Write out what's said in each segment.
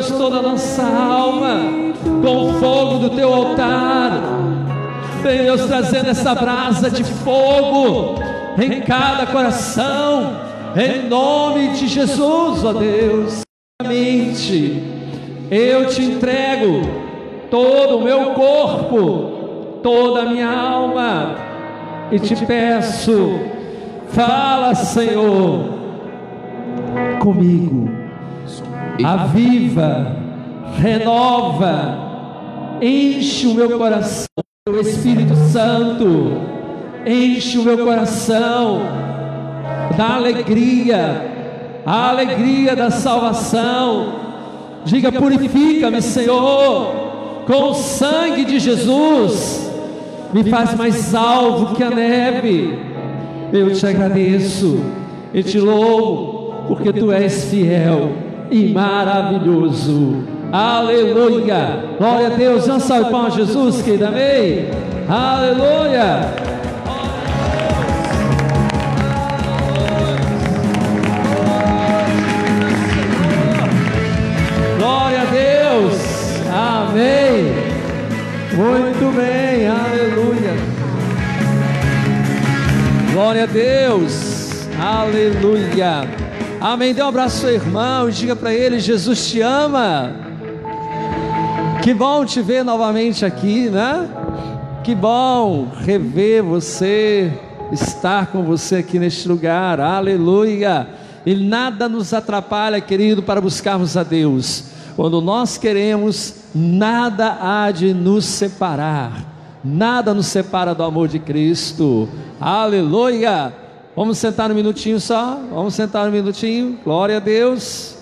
Deus, toda a nossa alma com o fogo do teu altar. Vem, Deus, trazendo essa brasa de fogo em cada coração, em nome de Jesus, ó Deus. Eu te entrego todo o meu corpo, toda a minha alma, e te peço, fala, Senhor, comigo, aviva, renova, enche o meu coração, o Espírito Santo, enche o meu coração da alegria, a alegria da salvação. Diga: purifica-me, Senhor, com o sangue de Jesus, me faz mais alvo que a neve. Eu te agradeço e te louvo, porque tu és fiel e maravilhoso. Aleluia, glória a Deus. Não salve palmas a Jesus, querido, amém? Aleluia. Glória a Deus, amém. Muito bem, aleluia. Glória a Deus, aleluia, amém. Dê um abraço ao seu irmão e diga para ele: Jesus te ama. Que bom te ver novamente aqui, né? Que bom rever você, estar com você aqui neste lugar, aleluia. E nada nos atrapalha, querido, para buscarmos a Deus. Quando nós queremos, nada há de nos separar. Nada nos separa do amor de Cristo. Aleluia. Vamos sentar um minutinho só. Vamos sentar um minutinho. Glória a Deus.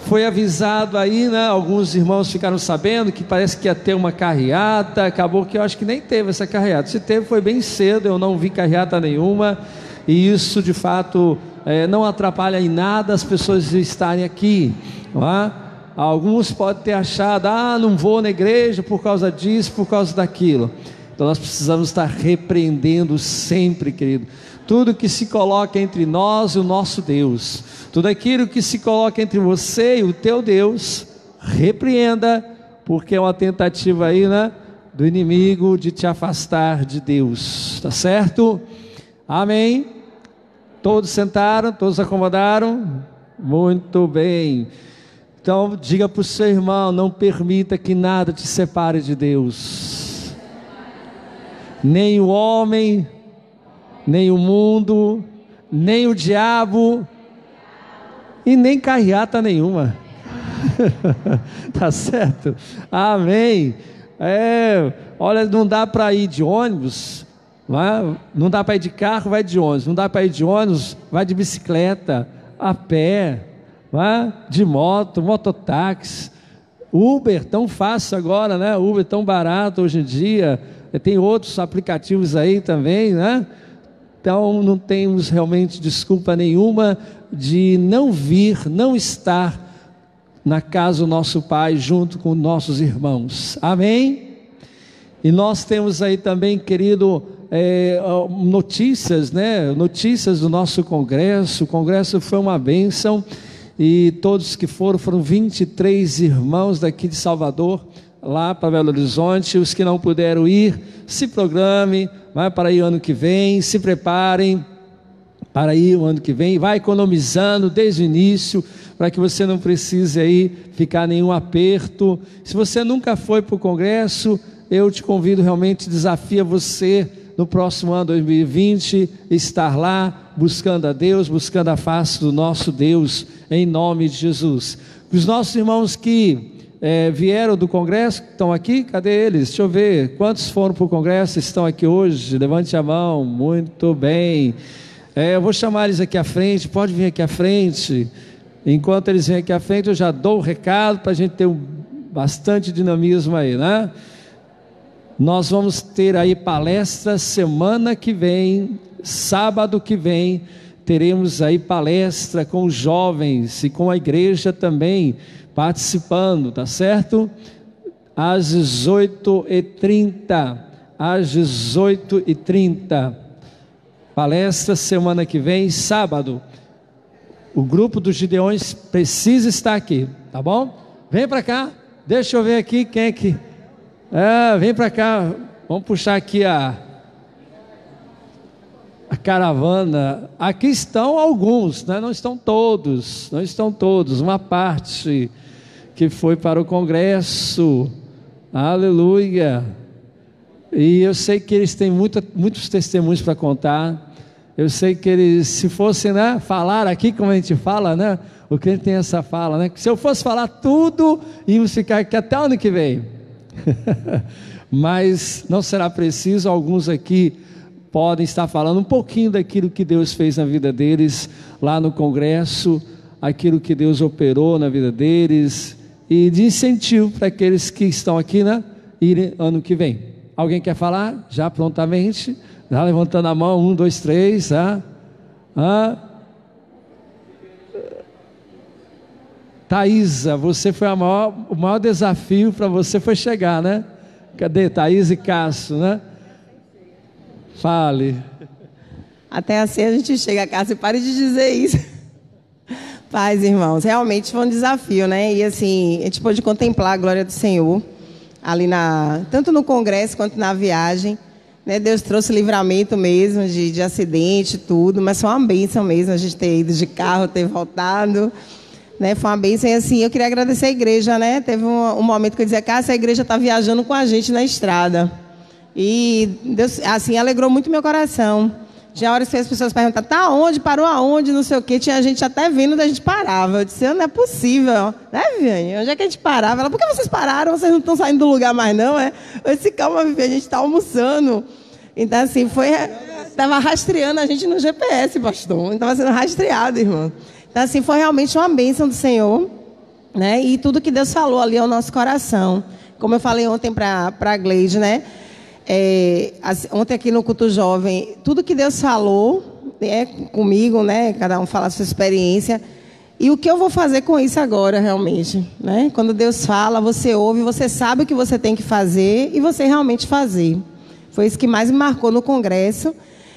Foi avisado aí, né? Alguns irmãos ficaram sabendo que parece que ia ter uma carreata. Acabou que eu acho que nem teve essa carreata. Se teve, foi bem cedo. Eu não vi carreata nenhuma. E isso de fato não atrapalha em nada as pessoas estarem aqui, não é? Alguns podem ter achado: não vou na igreja por causa disso, por causa daquilo. Então nós precisamos estar repreendendo sempre, querido, tudo que se coloca entre nós e o nosso Deus, tudo aquilo que se coloca entre você e o teu Deus, repreenda, porque é uma tentativa aí, né, do inimigo de te afastar de Deus, tá certo? Amém. Todos sentaram, todos acomodaram? Muito bem. Então diga para o seu irmão: não permita que nada te separe de Deus, nem o homem, nem o mundo, nem o diabo, e nem carreata nenhuma. Tá certo? Amém. Olha, não dá para ir de ônibus, não dá para ir de carro, vai de ônibus. Não dá para ir de ônibus, vai de bicicleta, a pé, de moto, mototáxi, Uber, tão fácil agora, né? Uber tão barato hoje em dia. Tem outros aplicativos aí também, né? Então não temos realmente desculpa nenhuma de não vir, não estar na casa do nosso Pai junto com nossos irmãos. Amém? E nós temos aí também, querido, notícias, né? Notícias do nosso congresso. O congresso foi uma bênção, e todos que foram 23 irmãos daqui de Salvador, lá para Belo Horizonte. Os que não puderam ir, se programe, vai para ir ano que vem, se preparem para ir o ano que vem, vai economizando desde o início, para que você não precise aí ficar nenhum aperto. Se você nunca foi para o congresso, eu te convido, realmente desafio você no próximo ano 2020, estar lá buscando a Deus, buscando a face do nosso Deus, em nome de Jesus. Os nossos irmãos que vieram do congresso, estão aqui, cadê eles? Deixa eu ver, quantos foram para o congresso, estão aqui hoje? Levante a mão. Muito bem. Eu vou chamar eles aqui à frente, pode vir aqui à frente. Enquanto eles vêm aqui à frente, eu já dou o recado para a gente ter bastante dinamismo aí, né? Nós vamos ter aí palestra semana que vem, sábado que vem, teremos aí palestra com os jovens e com a igreja também participando, tá certo? Às 18h30, às 18h30, palestra semana que vem, sábado. O grupo dos Gideões precisa estar aqui, tá bom? Vem para cá, deixa eu ver aqui quem é que... vem para cá, vamos puxar aqui a caravana. Aqui estão alguns, né? Não estão todos, uma parte que foi para o congresso, aleluia. E eu sei que eles têm muitos testemunhos para contar. Eu sei que eles, se fossem, né, falar aqui como a gente fala, né, o crente tem essa fala, né, que se eu fosse falar tudo, íamos ficar aqui até o ano que vem. Mas não será preciso. Alguns aqui podem estar falando um pouquinho daquilo que Deus fez na vida deles lá no congresso, aquilo que Deus operou na vida deles, e de incentivo para aqueles que estão aqui, né, irem ano que vem. Alguém quer falar? Já prontamente, já levantando a mão, 1, 2, 3, Thaísa, você foi o maior desafio para você foi chegar, né? Cadê Thaís e Cássio, né? Fale. Até assim a gente chega, Cássio, pare de dizer isso. Paz, irmãos, realmente foi um desafio, né? E assim, a gente pôde contemplar a glória do Senhor ali tanto no congresso quanto na viagem, né? Deus trouxe livramento mesmo de acidente, tudo, mas foi uma bênção mesmo a gente ter ido de carro, ter voltado, né? Foi uma bênção. E assim, eu queria agradecer a igreja, né? Teve um momento que eu dizia, Cássio, a igreja está viajando com a gente na estrada. E Deus, assim, alegrou muito meu coração. Já horas que as pessoas perguntam, tá onde, parou aonde, não sei o quê. Tinha gente até vindo da gente parava. Eu disse, não é possível, né, Viviane? Onde é que a gente parava? Ela, por que vocês pararam? Vocês não estão saindo do lugar mais não, é? Eu disse, calma, Viviane, a gente está almoçando. Então, assim, estava rastreando a gente no GPS, pastor. Estava sendo rastreado, irmão. Então, assim, foi realmente uma bênção do Senhor, né? E tudo que Deus falou ali ao nosso coração. Como eu falei ontem para a Gleide, né? Ontem aqui no culto jovem, tudo que Deus falou, né, comigo, né, cada um fala a sua experiência, e o que eu vou fazer com isso agora realmente, né? Quando Deus fala, você ouve, você sabe o que você tem que fazer e você realmente fazer. Foi isso que mais me marcou no congresso.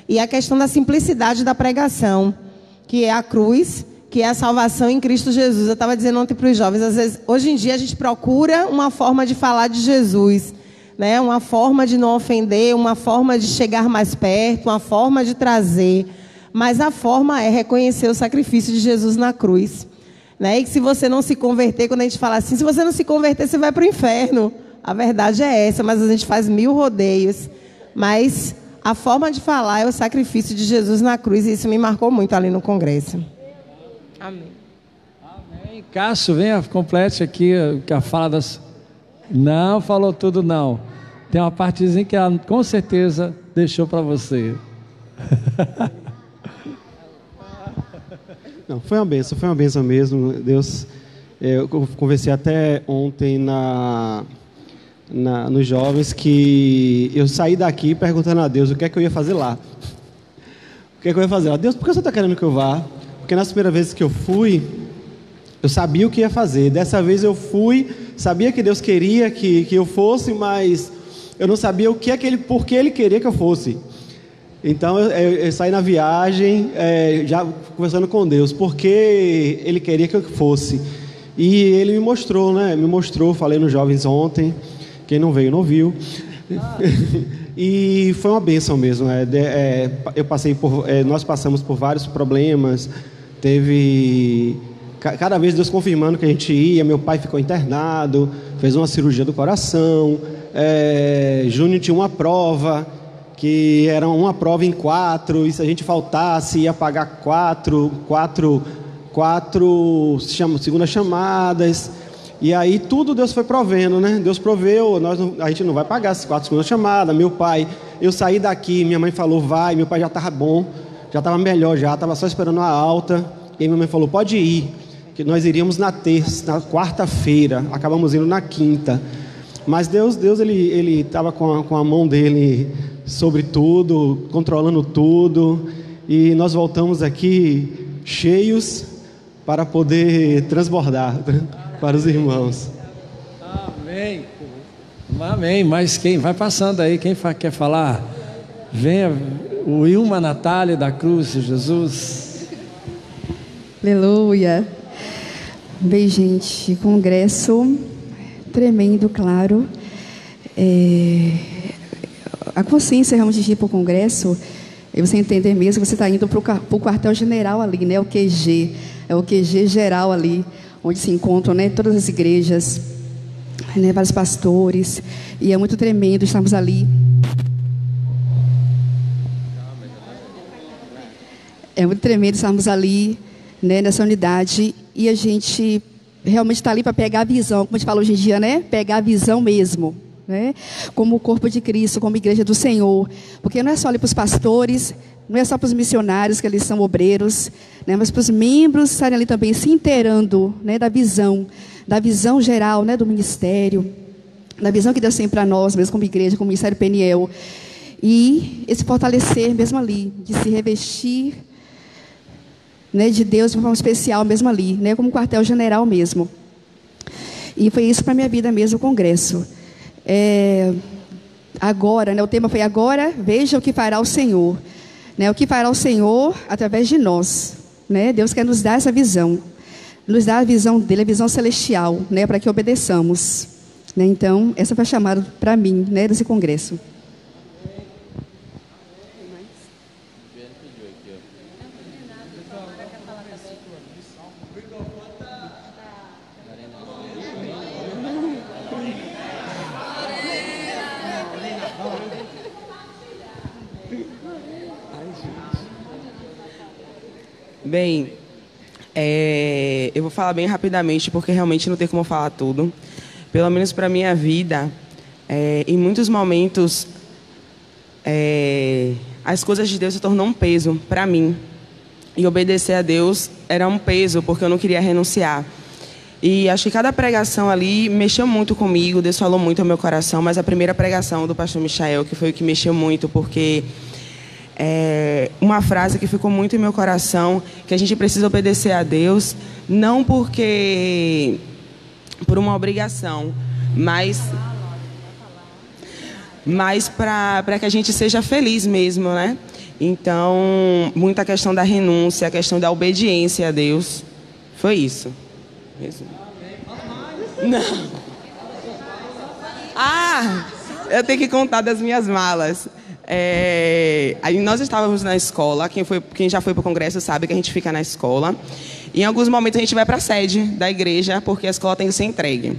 E a questão da simplicidade da pregação, que é a cruz, que é a salvação em Cristo Jesus. Eu estava dizendo ontem para os jovens, às vezes, hoje em dia a gente procura uma forma de falar de Jesus, né? Uma forma de não ofender, uma forma de chegar mais perto, uma forma de trazer. Mas a forma é reconhecer o sacrifício de Jesus na cruz, né? E que se você não se converter, quando a gente fala assim, se você não se converter, você vai para o inferno. A verdade é essa, mas a gente faz 1000 rodeios. Mas a forma de falar é o sacrifício de Jesus na cruz, e isso me marcou muito ali no congresso. Amém. Amém. Cássio, venha, complete aqui a fala das... Não falou tudo, não. Tem uma partezinha que ela com certeza deixou para você. Não, foi uma bênção mesmo. Deus, eu conversei até ontem nos jovens que eu saí daqui perguntando a Deus o que é que eu ia fazer lá. O que é que eu ia fazer lá? Deus, por que você está querendo que eu vá? Porque nas primeiras vezes que eu fui, eu sabia o que ia fazer. Dessa vez eu fui, sabia que Deus queria que eu fosse, mas eu não sabia por que Ele queria que eu fosse. Então eu saí na viagem, já conversando com Deus, porque Ele queria que eu fosse. E Ele me mostrou, né? Falei nos jovens ontem, quem não veio não viu. E foi uma bênção mesmo. Nós passamos por vários problemas. Teve... Cada vez Deus confirmando que a gente ia. Meu pai ficou internado, fez uma cirurgia do coração. Júnior tinha uma prova, que era uma prova em 4, e se a gente faltasse, ia pagar 4 segundas chamadas. E aí tudo Deus foi provendo, né? Deus proveu, a gente não vai pagar essas 4 segundas chamadas. Meu pai, eu saí daqui, minha mãe falou, vai. Meu pai já estava bom, já estava melhor, já estava só esperando a alta. E minha mãe falou, pode ir, que nós iríamos na quarta-feira, acabamos indo na quinta. Mas Deus ele estava com a mão dele sobre tudo, controlando tudo, e nós voltamos aqui cheios para poder transbordar para os irmãos. Amém. Amém. Mas quem vai passando aí, quem quer falar? Venha, o Ilma Natália da Cruz de Jesus. Aleluia. Bem, gente, congresso tremendo, claro. A consciência realmente de ir para o congresso, é você entender mesmo que você está indo para o quartel-general ali, né? O QG, é o QG geral ali, onde se encontram, né, todas as igrejas, né, vários pastores, e é muito tremendo estarmos ali. É muito tremendo estarmos ali, né, nessa unidade, e a gente realmente está ali para pegar a visão, como a gente fala hoje em dia, né? Pegar a visão mesmo, né? Como o corpo de Cristo, como igreja do Senhor. Porque não é só ali para os pastores, não é só para os missionários, que eles são obreiros, né? Mas para os membros estarem ali também se inteirando, né, da visão geral, né, do ministério, da visão que Deus tem para nós, mesmo como igreja, como Ministério Peniel. E esse fortalecer mesmo ali, de se revestir, né, de Deus de uma forma especial mesmo ali, né, como quartel-general mesmo. E foi isso para a minha vida mesmo, o congresso. Agora, né, o tema foi agora, veja o que fará o Senhor. Né, o que fará o Senhor através de nós. Né? Deus quer nos dar essa visão. Nos dar a visão dele, a visão celestial, né, para que obedeçamos. Né? Então, essa foi a chamada para mim, né, desse congresso. Bem, eu vou falar bem rapidamente, porque realmente não tem como falar tudo. Pelo menos para a minha vida, em muitos momentos, as coisas de Deus se tornou um peso para mim. E obedecer a Deus era um peso, porque eu não queria renunciar. E acho que cada pregação ali mexeu muito comigo, Deus falou muito ao meu coração, mas a primeira pregação do pastor Michael, que foi o que mexeu muito, porque... uma frase que ficou muito em meu coração, que a gente precisa obedecer a Deus, não por uma obrigação, mas para que a gente seja feliz mesmo, né? Então, muita questão da renúncia, a questão da obediência a Deus, foi isso. Não. Eu tenho que contar das minhas malas. Aí nós estávamos na escola, quem já foi para o congresso sabe que a gente fica na escola. E em alguns momentos a gente vai para a sede da igreja, porque a escola tem que ser entregue.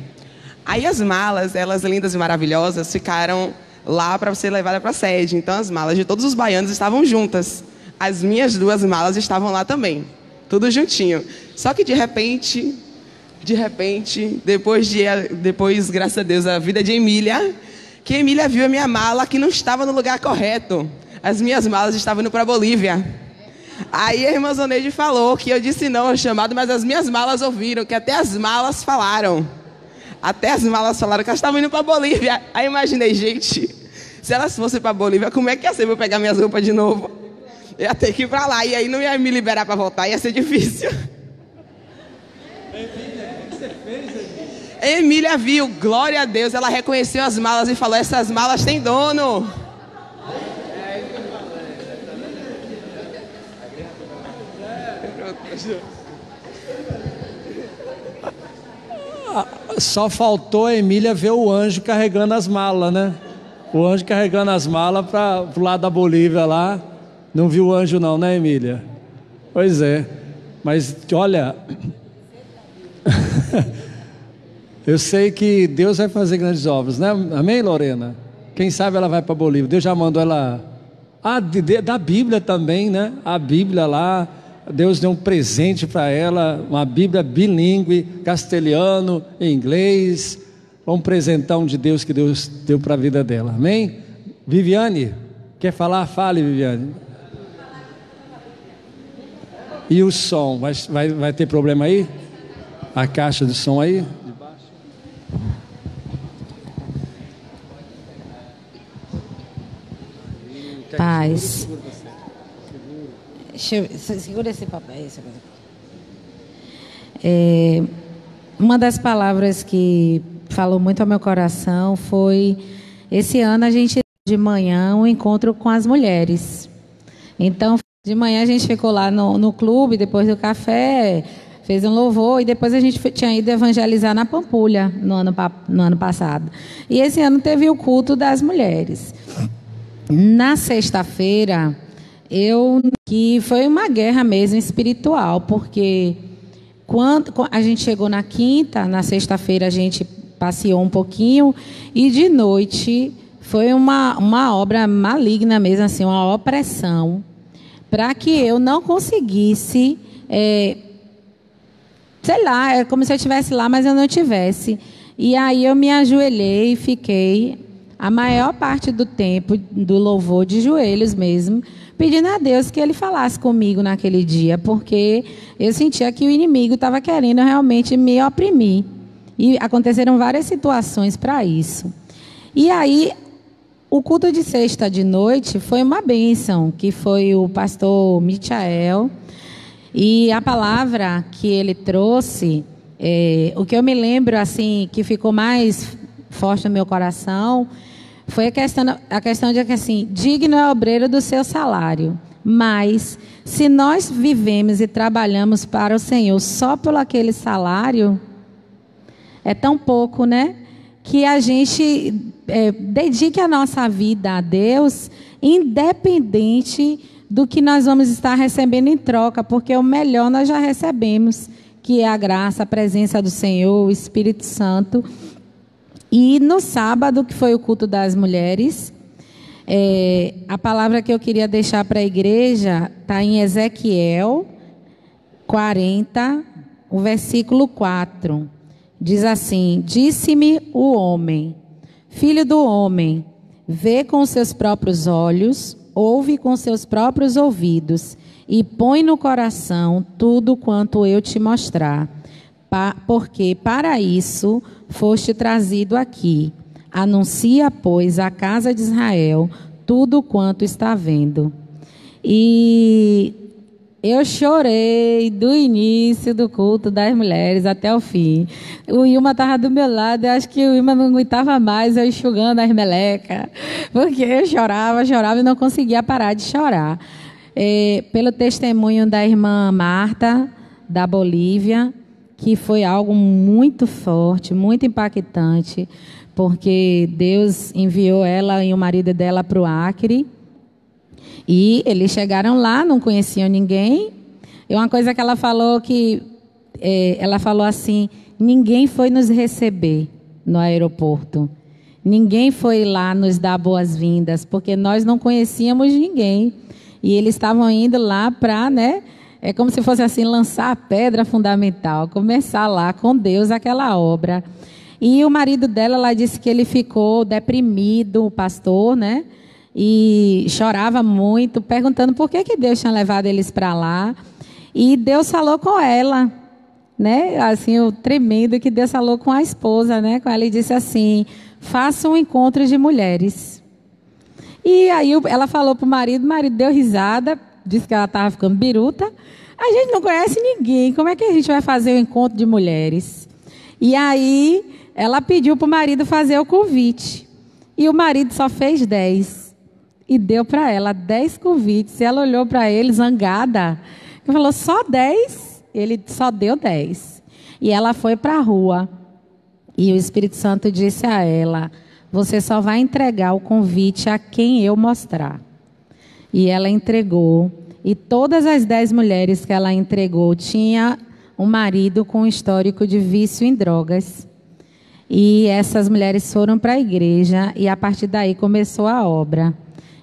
Aí as malas, elas lindas e maravilhosas, ficaram lá para ser levada para a sede. Então as malas de todos os baianos estavam juntas. As minhas 2 malas estavam lá também, tudo juntinho. Só que de repente, depois, graças a Deus, a vida de Emília... que Emília viu a minha mala que não estava no lugar correto. As minhas malas estavam indo para a Bolívia. Aí a irmã Zoneide falou que eu disse não ao chamado, mas as minhas malas ouviram, que até as malas falaram. Até as malas falaram que elas estavam indo para a Bolívia. Aí imaginei, gente, se elas fossem para a Bolívia, como é que ia ser para eu pegar minhas roupas de novo? Eu ia ter que ir para lá, e aí não ia me liberar para voltar, ia ser difícil. Emília viu, glória a Deus, ela reconheceu as malas e falou, essas malas têm dono. Só faltou a Emília ver o anjo carregando as malas, né? O anjo carregando as malas para o lado da Bolívia lá. Não viu o anjo não, né, Emília? Pois é. Mas, olha... eu sei que Deus vai fazer grandes obras, né? Amém, Lorena? Quem sabe ela vai para a Bolívia. Deus já mandou ela... da Bíblia também, né? A Bíblia lá... Deus deu um presente para ela, uma Bíblia bilíngue, castelhano, inglês, um presentão de Deus que Deus deu para a vida dela, amém? Viviane, quer falar? Fale, Viviane. E o som, vai ter problema aí? A caixa de som aí? Paz. Segura esse papel. Uma das palavras que falou muito ao meu coração foi: esse ano a gente de manhã um encontro com as mulheres. Então De manhã a gente ficou lá no clube, depois do café, fez um louvor e depois a gente tinha ido evangelizar na Pampulha no ano passado. E esse ano teve o culto das mulheres. Na sexta-feira, que foi uma guerra mesmo espiritual, porque quando a gente chegou na quinta, na sexta-feira a gente passeou um pouquinho e de noite foi uma obra maligna mesmo, assim, uma opressão, para que eu não conseguisse, sei lá, é como se eu estivesse lá, mas eu não estivesse. E aí eu me ajoelhei e fiquei a maior parte do tempo do louvor de joelhos mesmo, pedindo a Deus que Ele falasse comigo naquele dia, porque eu sentia que o inimigo estava querendo realmente me oprimir. E aconteceram várias situações para isso. E aí, o culto de sexta de noite foi uma bênção, que foi o pastor Michael. E a palavra que ele trouxe, o que eu me lembro, assim, que ficou mais forte no meu coração, foi a questão de que, assim, digno é o obreiro do seu salário. Mas, se nós vivemos e trabalhamos para o Senhor só por aquele salário, é tão pouco, né? Que a gente dedique a nossa vida a Deus, independente do que nós vamos estar recebendo em troca, porque o melhor nós já recebemos, que é a graça, a presença do Senhor, o Espírito Santo. E no sábado, que foi o culto das mulheres, a palavra que eu queria deixar para a igreja está em Ezequiel 40, o versículo 4. Diz assim: disse-me o homem, filho do homem, vê com seus próprios olhos, ouve com seus próprios ouvidos, e põe no coração tudo quanto eu te mostrar. Porque para isso foste trazido aqui. Anuncia, pois, à casa de Israel tudo quanto está vendo. E eu chorei do início do culto das mulheres até o fim. O Ilma estava do meu lado, eu acho que o Ilma não aguentava mais eu enxugando as melecas, porque eu chorava e não conseguia parar de chorar. Pelo testemunho da irmã Marta, da Bolívia, que foi algo muito forte, muito impactante, porque Deus enviou ela e o marido dela para o Acre, e eles chegaram lá, não conheciam ninguém. E uma coisa que ela falou ela falou assim: ninguém foi nos receber no aeroporto, ninguém foi lá nos dar boas-vindas, porque nós não conhecíamos ninguém, e eles estavam indo lá para, né? É como se fosse assim, lançar a pedra fundamental, começar lá com Deus aquela obra. E o marido dela, ela disse que ele ficou deprimido, o pastor, né? E chorava muito, perguntando por que Deus tinha levado eles para lá. E Deus falou com ela, né? Assim, o tremendo que Deus falou com a esposa, né? Com ela, e disse assim: faça um encontro de mulheres. E aí ela falou para o marido deu risada, disse que ela estava ficando biruta. A gente não conhece ninguém, como é que a gente vai fazer o encontro de mulheres? E aí ela pediu para o marido fazer o convite. E o marido só fez 10. E deu para ela 10 convites. E ela olhou para ele zangada. E falou: só 10? Ele só deu 10. E ela foi para a rua. E o Espírito Santo disse a ela: você só vai entregar o convite a quem eu mostrar. E ela entregou. E todas as 10 mulheres que ela entregou tinha um marido com histórico de vício em drogas. E essas mulheres foram para a igreja e a partir daí começou a obra.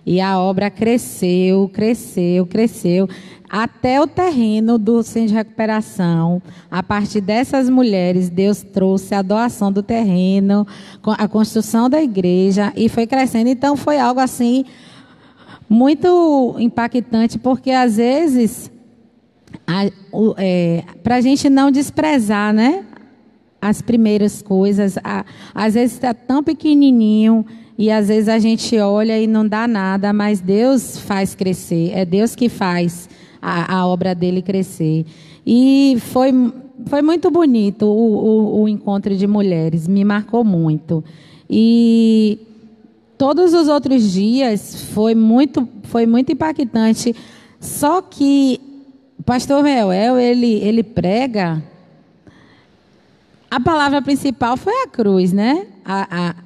E a obra cresceu, cresceu, cresceu, até o terreno do centro de recuperação. A partir dessas mulheres, Deus trouxe a doação do terreno, a construção da igreja, e foi crescendo. Então foi algo assim muito impactante, porque às vezes, para a gente não desprezar, né, as primeiras coisas, às vezes está tão pequenininho, e às vezes a gente olha e não dá nada, mas Deus faz crescer, é Deus que faz a obra dele crescer. E foi muito bonito o encontro de mulheres, me marcou muito. E todos os outros dias foi muito impactante. Só que o pastor Reuel, ele prega, a palavra principal foi a cruz, né?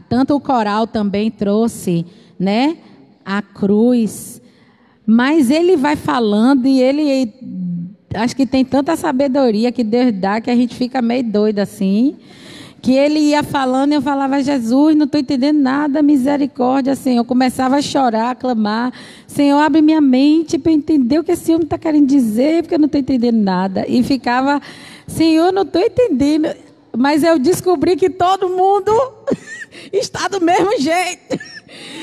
Tanto o coral também trouxe, né, a cruz, mas ele vai falando e ele, acho que tem tanta sabedoria que Deus dá que a gente fica meio doido assim, que ele ia falando e eu falava, Jesus, não estou entendendo nada, misericórdia, Senhor. Eu começava a chorar, a clamar, Senhor, abre minha mente para entender o que esse homem está querendo dizer, porque eu não estou entendendo nada. E ficava, Senhor, não estou entendendo. Mas eu descobri que todo mundo está do mesmo jeito.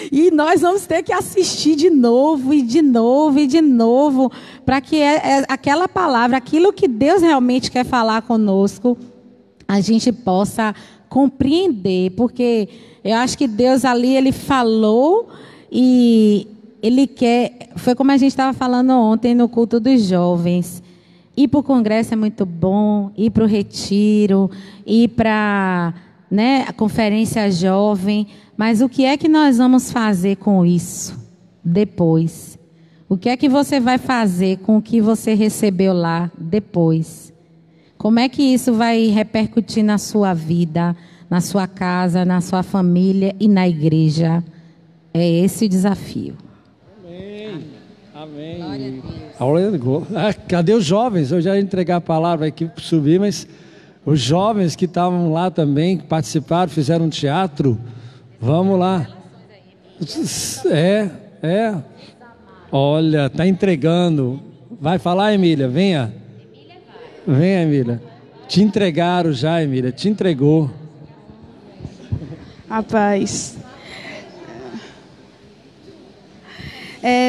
E nós vamos ter que assistir de novo, e de novo, e de novo, para que aquela palavra, aquilo que Deus realmente quer falar conosco, a gente possa compreender, porque eu acho que Deus ali, Ele falou e Ele quer, foi como a gente estava falando ontem no culto dos jovens, ir para o congresso é muito bom, ir para o retiro, ir para, né, a conferência jovem, mas o que é que nós vamos fazer com isso depois? O que é que você vai fazer com o que você recebeu lá depois? Como é que isso vai repercutir na sua vida, na sua casa, na sua família e na igreja? É esse o desafio. Amém. Amém. Glória a Deus. Cadê os jovens? Eu já ia entregar a palavra aqui para subir, mas os jovens que estavam lá também, que participaram, fizeram um teatro, vamos lá. Olha, está entregando. Vai falar, Emília? Venha. Venha, Emília. Te entregaram já, Emília. Te entregou. Rapaz.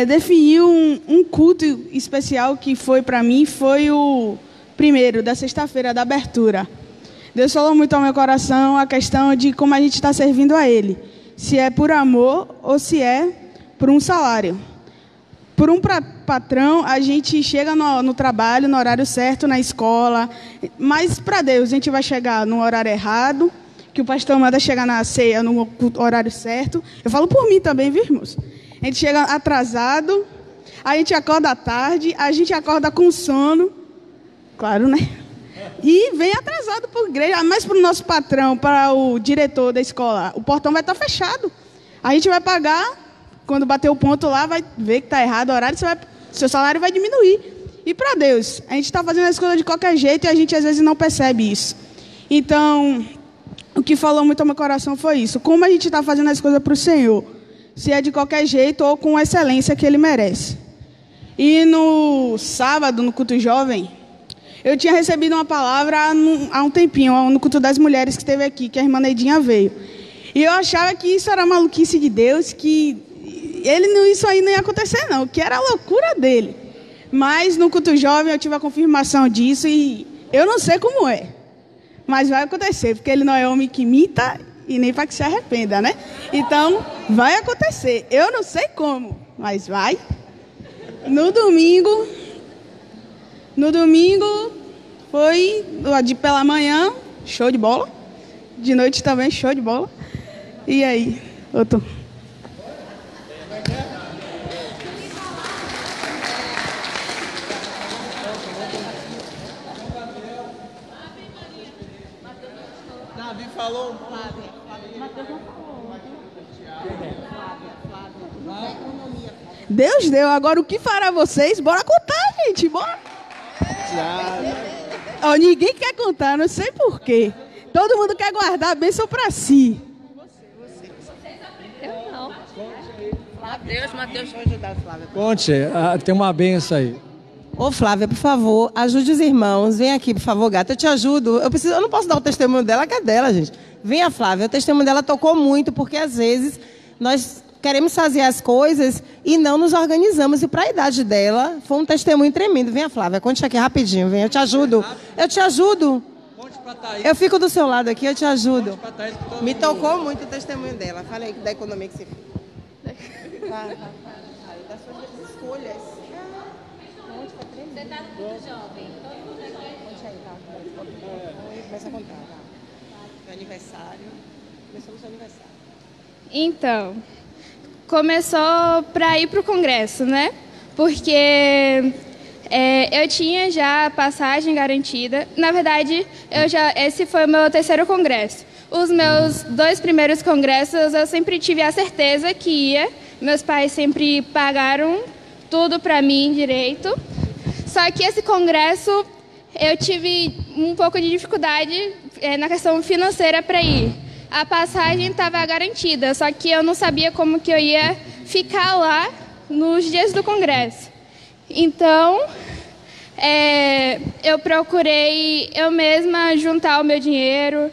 Definir um culto especial que foi para mim, foi o primeiro, da sexta-feira, da abertura. Deus falou muito ao meu coração a questão de como a gente está servindo a Ele. Se é por amor ou se é por um salário. Por um patrão, a gente chega no trabalho, no horário certo, na escola. Mas para Deus, a gente vai chegar no horário errado, que o pastor manda chegar na ceia no horário certo. Eu falo por mim também, viu, irmãos? A gente chega atrasado, a gente acorda tarde, a gente acorda com sono. Claro, né? E vem atrasado para a igreja, mas para o nosso patrão, para o diretor da escola, o portão vai estar fechado. A gente vai pagar, quando bater o ponto lá, vai ver que está errado o horário, seu salário vai diminuir. E para Deus, a gente está fazendo as coisas de qualquer jeito e a gente às vezes não percebe isso. Então, o que falou muito ao meu coração foi isso. Como a gente está fazendo as coisas para o Senhor, se é de qualquer jeito ou com excelência que Ele merece. E no sábado, no culto jovem, eu tinha recebido uma palavra há um tempinho, no culto das mulheres que teve aqui, que a irmã Neidinha veio. E eu achava que isso era maluquice de Deus, que isso aí não ia acontecer não, que era a loucura dele. Mas no culto jovem eu tive a confirmação disso e eu não sei como é. Mas vai acontecer, porque Ele não é homem que minta e nem para que se arrependa, né? Então, vai acontecer. Eu não sei como, mas vai. No domingo foi pela manhã, show de bola. De noite também, show de bola. E aí, outro? Davi falou. Deus deu. Agora o que fará vocês? Bora contar, gente. Bora. Oh, ninguém quer contar, não sei porquê. Todo mundo quer guardar a bênção para si. Eu não. Mateus vai ajudar, Flávia. Conte, tem uma benção aí. Ô Flávia, por favor, ajude os irmãos. Vem aqui, por favor, gata. Eu te ajudo. Eu não posso dar o testemunho dela, que é dela, gente. Venha, Flávia. O testemunho dela tocou muito, porque às vezes nós queremos fazer as coisas e não nos organizamos. E para a idade dela, foi um testemunho tremendo. Venha, Flávia, conte aqui rapidinho. Vem, eu te ajudo. Eu te ajudo. Eu fico do seu lado aqui, eu te ajudo. Me tocou muito o testemunho dela. Fala aí da economia que você fez. Vai. Das suas escolhas. Você está no culto jovem. Conte aí, tá? Começa a contar, tá? Do aniversário. Começamos o aniversário. Então, começou para ir para o congresso, né? porque eu tinha já a passagem garantida. Na verdade, esse foi o meu 3º congresso. Os meus 2 primeiros congressos eu sempre tive a certeza que ia. Meus pais sempre pagaram tudo para mim direito. Só que esse congresso eu tive um pouco de dificuldade na questão financeira para ir. A passagem estava garantida, só que eu não sabia como que eu ia ficar lá nos dias do congresso. Então, eu procurei eu mesma juntar o meu dinheiro,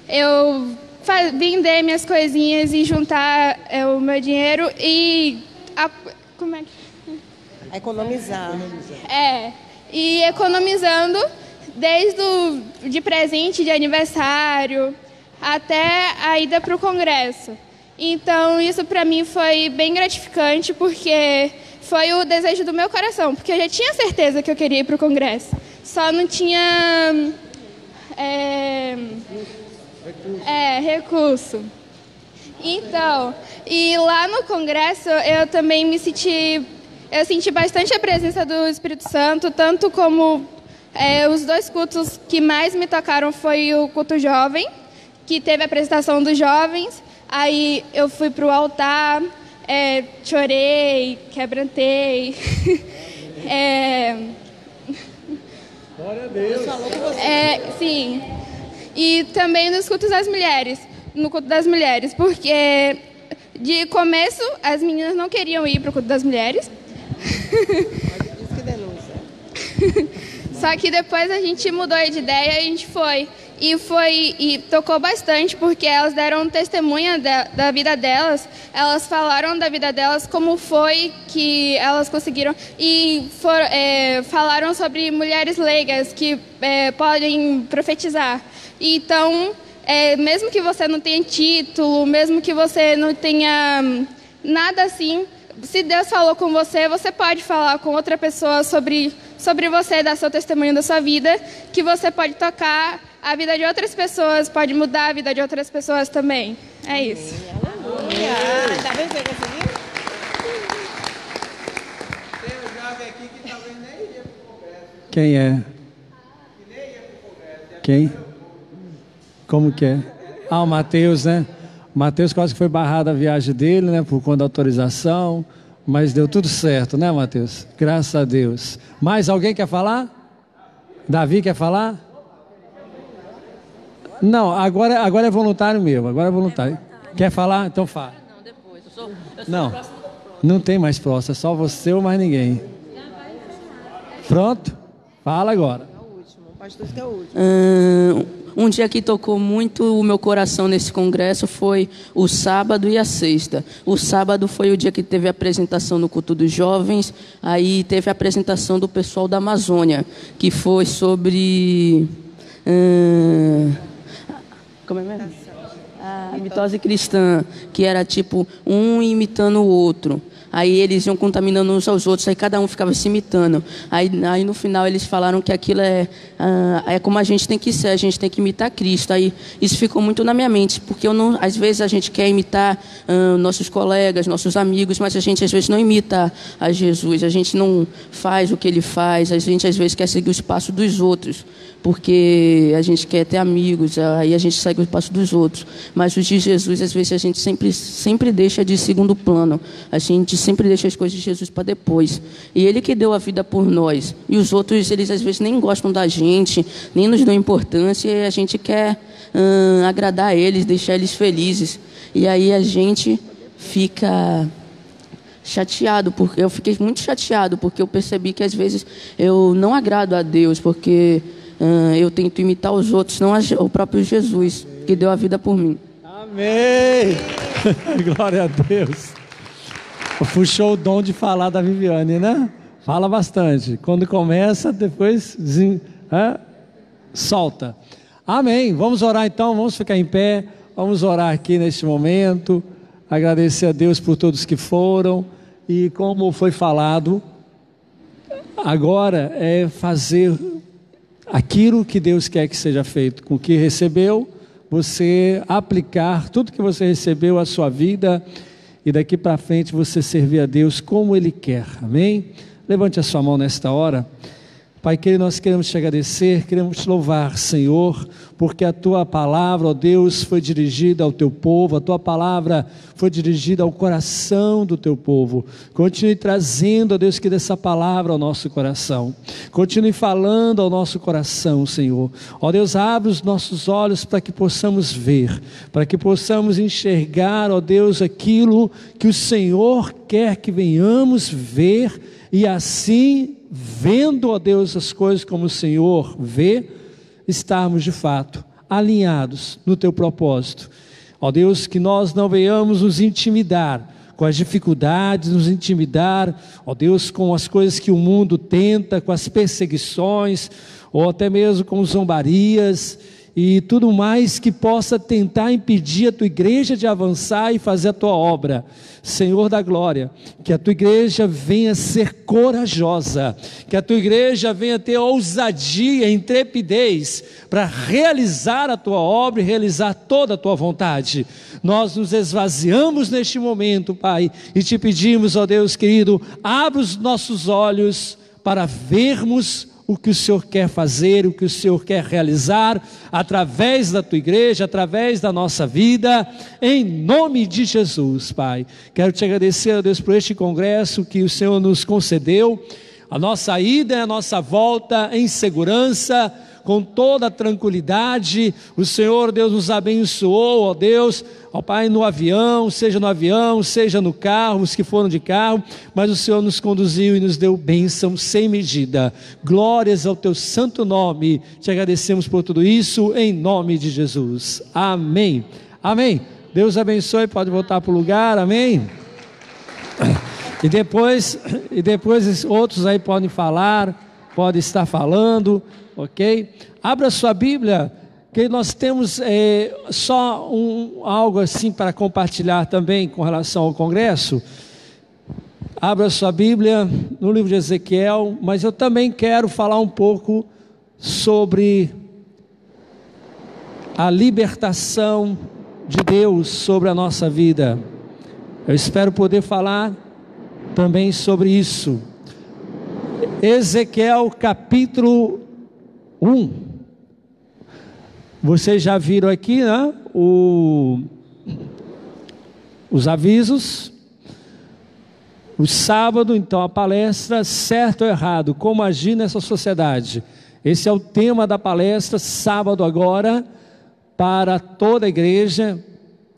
eu vender minhas coisinhas e juntar o meu dinheiro e... como é que... Economizar. E economizando desde de presente de aniversário até a ida para o congresso. Então, isso para mim foi bem gratificante, porque foi o desejo do meu coração, porque eu já tinha certeza que eu queria ir para o congresso. Só não tinha recurso. Então, e lá no congresso eu também eu senti bastante a presença do Espírito Santo, tanto como os 2 cultos que mais me tocaram foi o culto jovem, que teve a apresentação dos jovens. Aí eu fui para o altar, chorei, quebrantei. Glória a Deus. Sim. E também nos cultos das mulheres, no culto das mulheres, porque de começo as meninas não queriam ir para o culto das mulheres. Que denúncia. Só que depois a gente mudou de ideia e a gente foi. E tocou bastante, porque elas deram testemunha da vida delas. Elas falaram da vida delas, como foi que elas conseguiram. E falaram sobre mulheres leigas que podem profetizar. Então, mesmo que você não tenha título, mesmo que você não tenha nada assim, se Deus falou com você, você pode falar com outra pessoa sobre você, dar seu testemunho da sua vida, que você pode tocar a vida de outras pessoas, pode mudar a vida de outras pessoas também. É isso. Aleluia. Tá vendo que você conseguiu? Tem um jovem aqui que talvez nem iria para o congresso. Quem é? Que nem ia para o congresso. Quem? Como que é? O Mateus, né? O Mateus quase que foi barrado a viagem dele, né? Por conta da autorização. Mas deu tudo certo, né, Mateus? Graças a Deus. Mais alguém quer falar? Davi quer falar? Não, agora é voluntário mesmo. Agora é voluntário. Quer falar? Então fala. Não, depois. Eu sou Não, não tem mais próximo. É só você ou mais ninguém. Pronto? Fala agora. É o último. O pastor que é o último. Um dia que tocou muito o meu coração nesse congresso foi o sábado e a sexta. O sábado foi o dia que teve a apresentação no culto dos jovens, aí teve a apresentação do pessoal da Amazônia, que foi sobre... como é mesmo? A mitose cristã, que era tipo um imitando o outro. Aí eles iam contaminando uns aos outros, aí cada um ficava se imitando. Aí no final eles falaram que aquilo é como a gente tem que ser, a gente tem que imitar Cristo. Aí isso ficou muito na minha mente, porque às vezes a gente quer imitar nossos colegas, nossos amigos, mas a gente às vezes não imita a Jesus, a gente não faz o que ele faz, a gente às vezes quer seguir os passos dos outros, porque a gente quer ter amigos, aí a gente segue os passos dos outros. Mas os de Jesus, às vezes, a gente sempre deixa de segundo plano. A gente sempre deixa as coisas de Jesus para depois. E Ele que deu a vida por nós. E os outros, eles às vezes nem gostam da gente, nem nos dão importância, e a gente quer agradar eles, deixar eles felizes. E aí a gente fica chateado, porque eu fiquei muito chateado, porque eu percebi que às vezes eu não agrado a Deus, porque eu tento imitar os outros, não o próprio Jesus, que deu a vida por mim. Amém! Glória a Deus. Puxou o dom de falar da Viviane, né? Fala bastante. Quando começa, depois solta. Amém. Vamos orar então, vamos ficar em pé. Vamos orar aqui neste momento. Agradecer a Deus por todos que foram. E como foi falado, agora é fazer aquilo que Deus quer que seja feito. Com o que recebeu, você aplicar tudo que você recebeu à sua vida e daqui para frente você servir a Deus como Ele quer, amém? Levante a sua mão nesta hora. Pai querido, nós queremos te agradecer, queremos te louvar, Senhor, porque a Tua palavra, ó Deus, foi dirigida ao Teu povo, a Tua palavra foi dirigida ao coração do Teu povo. Continue trazendo, ó Deus, que dessa palavra ao nosso coração, continue falando ao nosso coração, Senhor. Ó Deus, abre os nossos olhos para que possamos ver, para que possamos enxergar, ó Deus, aquilo que o Senhor quer que venhamos ver, e assim, vendo, ó Deus, as coisas como o Senhor vê, estarmos de fato alinhados no Teu propósito. Ó Deus, que nós não venhamos nos intimidar com as dificuldades, nos intimidar, ó Deus, com as coisas que o mundo tenta, com as perseguições, ou até mesmo com zombarias, e tudo mais que possa tentar impedir a Tua igreja de avançar e fazer a Tua obra. Senhor da glória, que a Tua igreja venha ser corajosa, que a Tua igreja venha ter ousadia, intrepidez, para realizar a Tua obra e realizar toda a Tua vontade. Nós nos esvaziamos neste momento, Pai, e Te pedimos, ó Deus querido, abre os nossos olhos para vermos o que o Senhor quer fazer, o que o Senhor quer realizar, através da Tua igreja, através da nossa vida, em nome de Jesus, Pai. Quero Te agradecer, ó Deus, por este congresso que o Senhor nos concedeu, a nossa ida e a nossa volta em segurança, com toda a tranquilidade. O Senhor, Deus, nos abençoou, ó Deus, ó Pai, no avião, seja no carro, os que foram de carro, mas o Senhor nos conduziu e nos deu bênção sem medida. Glórias ao Teu santo nome. Te agradecemos por tudo isso, em nome de Jesus. Amém. Amém. Deus abençoe, pode voltar para o lugar, amém. E depois outros aí podem falar, podem estar falando, ok? Abra sua Bíblia, que nós temos só algo assim para compartilhar também com relação ao congresso. Abra sua Bíblia no livro de Ezequiel, mas eu também quero falar um pouco sobre a libertação de Deus sobre a nossa vida. Eu espero poder falar também sobre isso. Ezequiel capítulo 1. Vocês já viram aqui, né, os avisos. O sábado, então, a palestra Certo ou Errado, como agir nessa sociedade. Esse é o tema da palestra, sábado agora, para toda a igreja,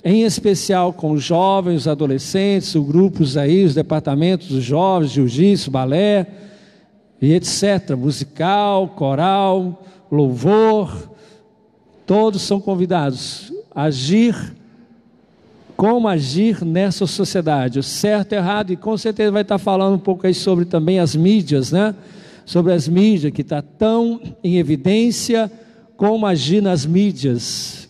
em especial com os jovens, os adolescentes, os grupos aí, os departamentos dos jovens, jiu-jitsu, balé, e etc., musical, coral, louvor, todos são convidados a agir, como agir nessa sociedade, o certo e errado, e com certeza vai estar falando um pouco aí sobre também as mídias, né? Sobre as mídias, que está tão em evidência, como agir nas mídias.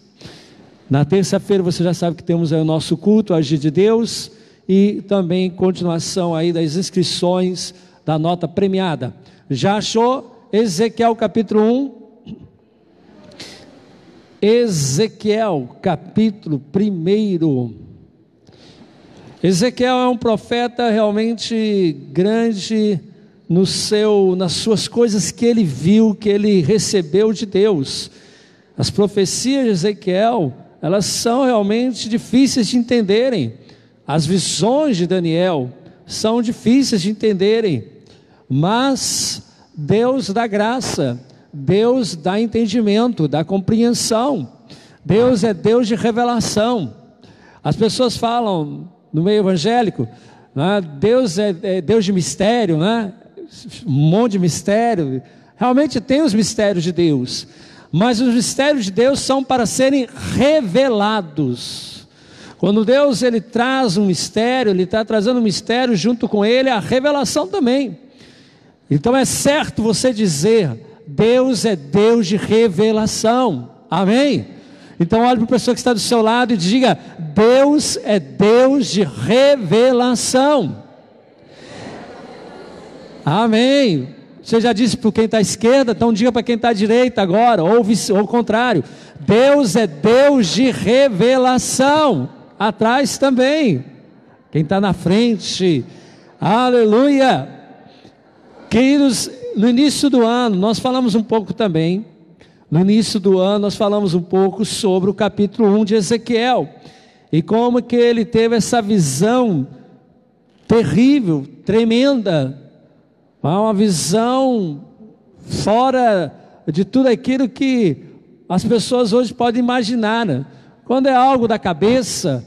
Na terça-feira você já sabe que temos aí o nosso culto, o Agir de Deus, e também continuação aí das inscrições da nota premiada. Já achou? Ezequiel capítulo 1. Ezequiel capítulo 1. Ezequiel é um profeta realmente grande nas suas coisas que ele viu, que ele recebeu de Deus. As profecias de Ezequiel, elas são realmente difíceis de entenderem. As visões de Daniel são difíceis de entenderem, mas Deus dá graça, Deus dá entendimento, dá compreensão. Deus é Deus de revelação. As pessoas falam no meio evangélico, né? Deus é Deus de mistério, né? Um monte de mistério. Realmente tem os mistérios de Deus, mas os mistérios de Deus são para serem revelados. Quando Deus ele traz um mistério, Ele está trazendo um mistério junto com Ele a revelação também. Então é certo você dizer, Deus é Deus de revelação, amém? Então olhe para a pessoa que está do seu lado e diga, Deus é Deus de revelação, amém? Você já disse para quem está à esquerda, então diga para quem está à direita agora, ou o contrário, Deus é Deus de revelação, atrás também, Quem está na frente? Aleluia! Queridos, no início do ano, nós falamos um pouco também, sobre o capítulo 1 de Ezequiel, e como que ele teve essa visão terrível, tremenda, uma visão fora de tudo aquilo que as pessoas hoje podem imaginar, né? Quando é algo da cabeça,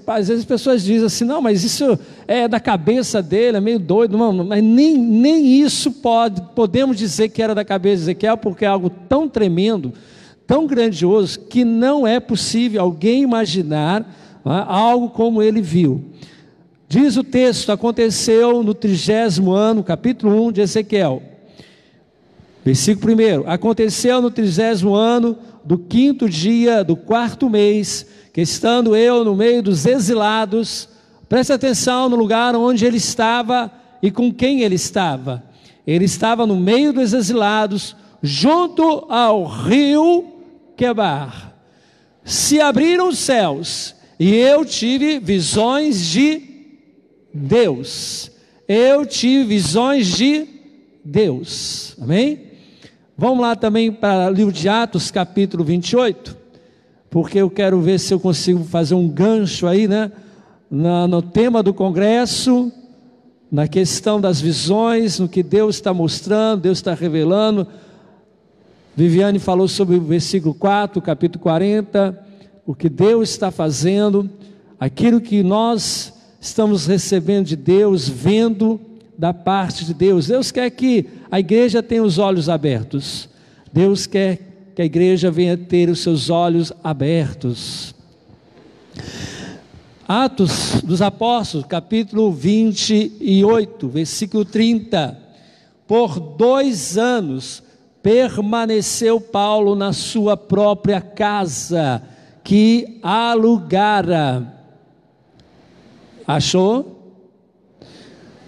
às vezes as pessoas dizem assim, não, mas isso é da cabeça dele, é meio doido, não, mas nem isso podemos dizer que era da cabeça de Ezequiel, porque é algo tão tremendo, tão grandioso, que não é possível alguém imaginar algo como ele viu. Diz o texto, aconteceu no 30º ano, capítulo 1 de Ezequiel, versículo 1, aconteceu no 30º ano, do 5º dia, do 4º mês, que estando eu no meio dos exilados, preste atenção no lugar onde ele estava e com quem ele estava. Ele estava no meio dos exilados, junto ao rio Quebar. Se abriram os céus, e eu tive visões de Deus. Amém? Vamos lá também para o livro de Atos, capítulo 28, porque eu quero ver se eu consigo fazer um gancho aí, né? No tema do congresso, na questão das visões, no que Deus está mostrando, Deus está revelando. Viviane falou sobre o versículo 4, capítulo 40, o que Deus está fazendo, aquilo que nós estamos recebendo de Deus, vendo da parte de Deus. Deus quer que a igreja tenha os olhos abertos. Deus quer que a igreja venha ter os seus olhos abertos. Atos dos Apóstolos, capítulo 28, versículo 30. Por 2 anos permaneceu Paulo na sua própria casa, que alugara. Achou?